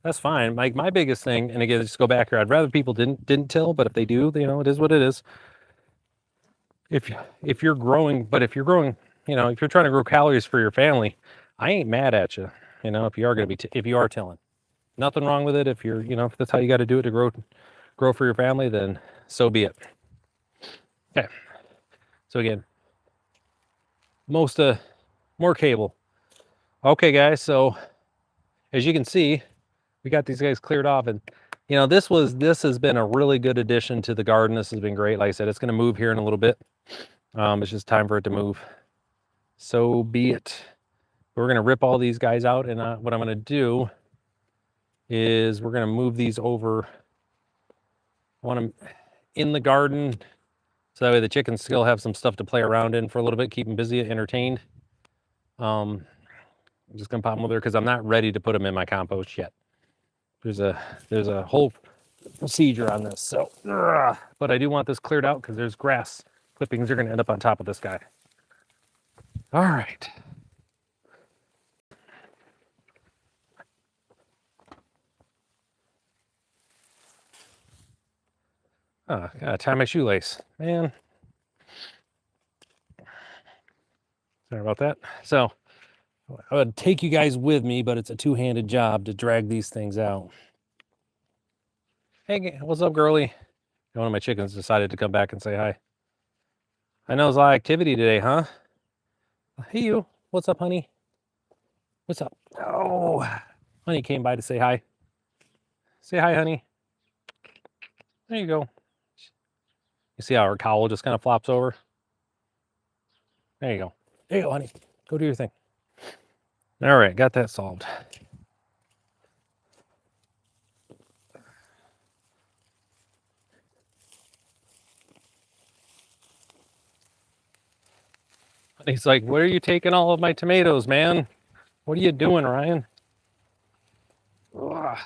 that's fine. Like my biggest thing, and again, just go back here, I'd rather people didn't till, but if they do, you know, it is what it is. If you're growing, you know, if you're trying to grow calories for your family, I ain't mad at you. You know, if you are tilling, nothing wrong with it. If you're, you know, if that's how you got to do it to grow for your family, then so be it. Okay. So again, more cable. Okay, guys. So as you can see, we got these guys cleared off, and you know, this has been a really good addition to the garden. This has been great. Like I said, it's going to move here in a little bit. It's just time for it to move. So be it. We're going to rip all these guys out, and what I'm going to do is we're going to move these over. I want them in the garden, so that way the chickens still have some stuff to play around in for a little bit, keep them busy, entertained. I'm just going to pop them over there because I'm not ready to put them in my compost yet. There's a whole procedure on this. So, but I do want this cleared out because there's grass clippings are going to end up on top of this guy. All right. Oh, gotta tie my shoelace, man. Sorry about that. So I would take you guys with me, but it's a two-handed job to drag these things out. Hey, what's up, girlie? One of my chickens decided to come back and say hi. I know there's a lot of activity today, huh? Hey, you. What's up, honey? What's up? Oh, honey came by to say hi. Say hi, honey. There you go. You see how her cowl just kind of flops over? There you go. There you go, honey. Go do your thing. All right, got that solved. He's like, where are you taking all of my tomatoes, man? What are you doing, Ryan? Ugh.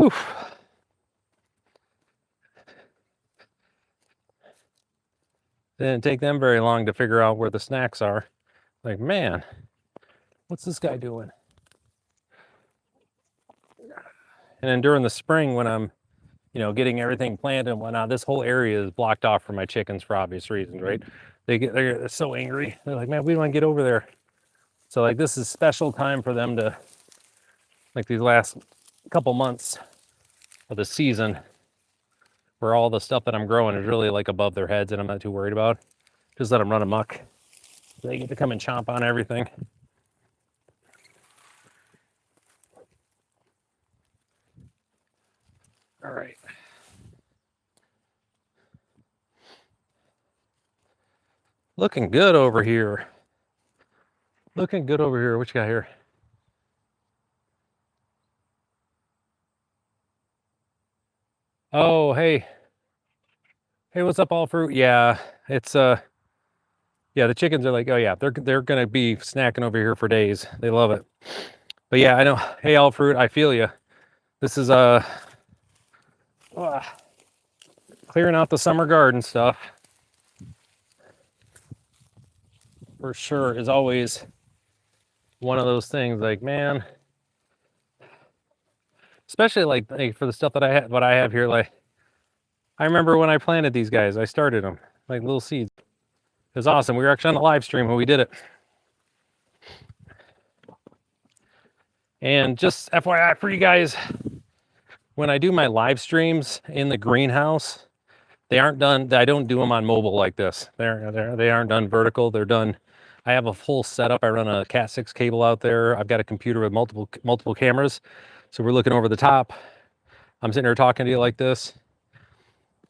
Oof. Didn't take them very long to figure out where the snacks are. Like, man, what's this guy doing? And then during the spring when I'm, getting everything planted and whatnot, this whole area is blocked off for my chickens for obvious reasons, right? They're so angry. They're like, man, we want to get over there. So like this is special time for them to, like these last couple months of the season where all the stuff that I'm growing is really like above their heads and I'm not too worried about. Just let them run amok. They get to come and chomp on everything. All right. Looking good over here. Looking good over here. What you got here? Oh, hey. Hey, what's up, all fruit? Yeah, it's yeah, the chickens are like, oh yeah, they're gonna be snacking over here for days. They love it. But yeah, I know. Hey, all fruit, I feel you. This is clearing out the summer garden stuff for sure is always one of those things. Like, man, especially like for the stuff that what I have here. Like, I remember when I planted these guys, I started them like little seeds. It was awesome. We were actually on the live stream when we did it. And just FYI for you guys, when I do my live streams in the greenhouse, they aren't done. I don't do them on mobile like this. They aren't done vertical. They're done. I have a full setup. I run a Cat 6 cable out there. I've got a computer with multiple cameras. So we're looking over the top. I'm sitting here talking to you like this.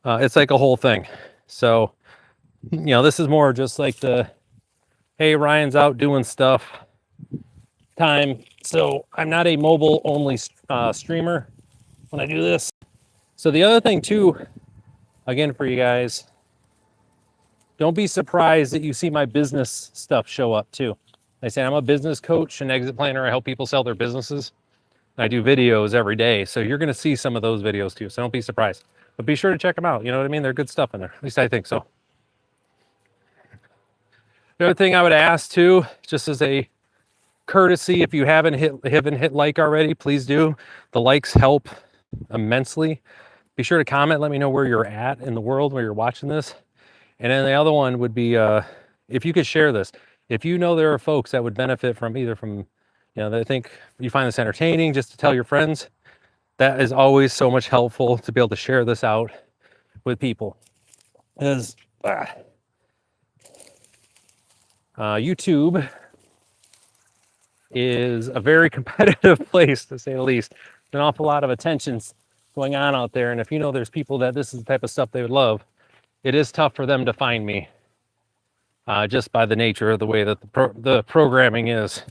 It's like a whole thing. So, this is more just like the, hey, Ryan's out doing stuff time. So I'm not a mobile only streamer when I do this. So the other thing too, again, for you guys, don't be surprised that you see my business stuff show up too. I say I'm a business coach and exit planner. I help people sell their businesses. I do videos every day. So you're going to see some of those videos too. So don't be surprised, but be sure to check them out. You know what I mean? They're good stuff in there. At least I think so. The other thing I would ask too, just as a courtesy, if you haven't hit like already, please do. The likes help immensely. Be sure to comment. Let me know where you're at in the world, where you're watching this. And then the other one would be if you could share this. If you know there are folks that would benefit from they think you find this entertaining, just to tell your friends, that is always so much helpful to be able to share this out with people. Because YouTube is a very competitive place, to say the least. There's an awful lot of attentions going on out there. And if you know there's people that this is the type of stuff they would love, it is tough for them to find me just by the nature of the way that the programming is.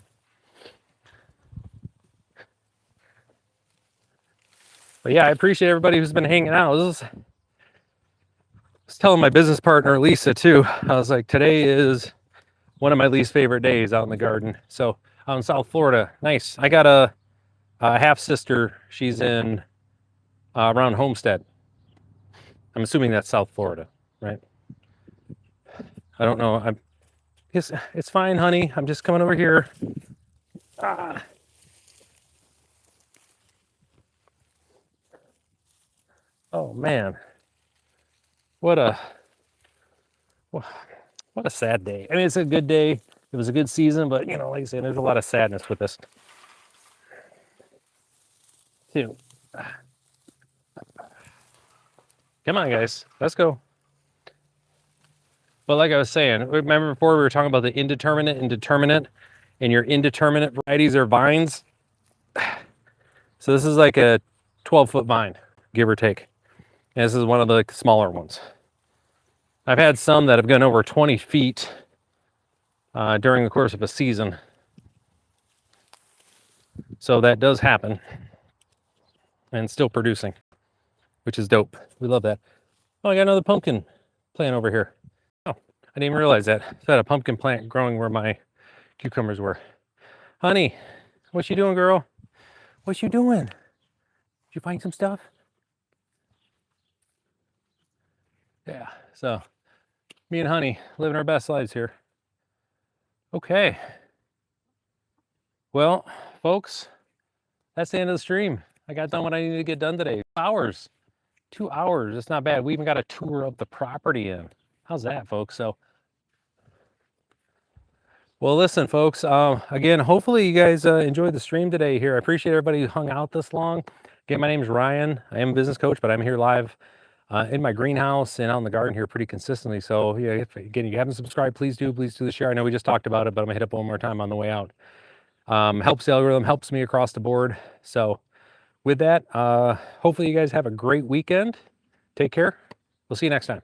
But yeah, I appreciate everybody who's been hanging out. I was telling my business partner, Lisa, too. I was like, today is one of my least favorite days out in the garden. So out in South Florida, nice. I got a half sister. She's in around Homestead. I'm assuming that's South Florida, right? I don't know. It's fine, honey. I'm just coming over here. Oh man, what a sad day. I mean, it's a good day. It was a good season, but like I said, there's a lot of sadness with this too. Come on, guys. Let's go. But like I was saying, remember before we were talking about the indeterminate and determinate, and your indeterminate varieties are vines. So this is like a 12-foot vine, give or take. And this is one of the smaller ones. I've had some that have gone over 20 feet during the course of a season. So that does happen. And still producing, which is dope. We love that. Oh, I got another pumpkin plant over here. Oh, I didn't even realize that. I had a pumpkin plant growing where my cucumbers were. Honey, what you doing, girl? What you doing? Did you find some stuff? Yeah, so me and Honey living our best lives here. Okay. Well, folks, that's the end of the stream. I got done what I needed to get done today. 2 hours. 2 hours. It's not bad. We even got a tour of the property in. How's that, folks? So, well, listen, folks. Again, hopefully you guys enjoyed the stream today here. I appreciate everybody who hung out this long. Again, my name is Ryan. I am a business coach, but I'm here live in my greenhouse and out in the garden here pretty consistently. So, yeah, if again you haven't subscribed, please do the share. I know we just talked about it, but I'm gonna hit up one more time on the way out. Helps the algorithm, helps me across the board. So, with that, hopefully you guys have a great weekend. Take care. We'll see you next time.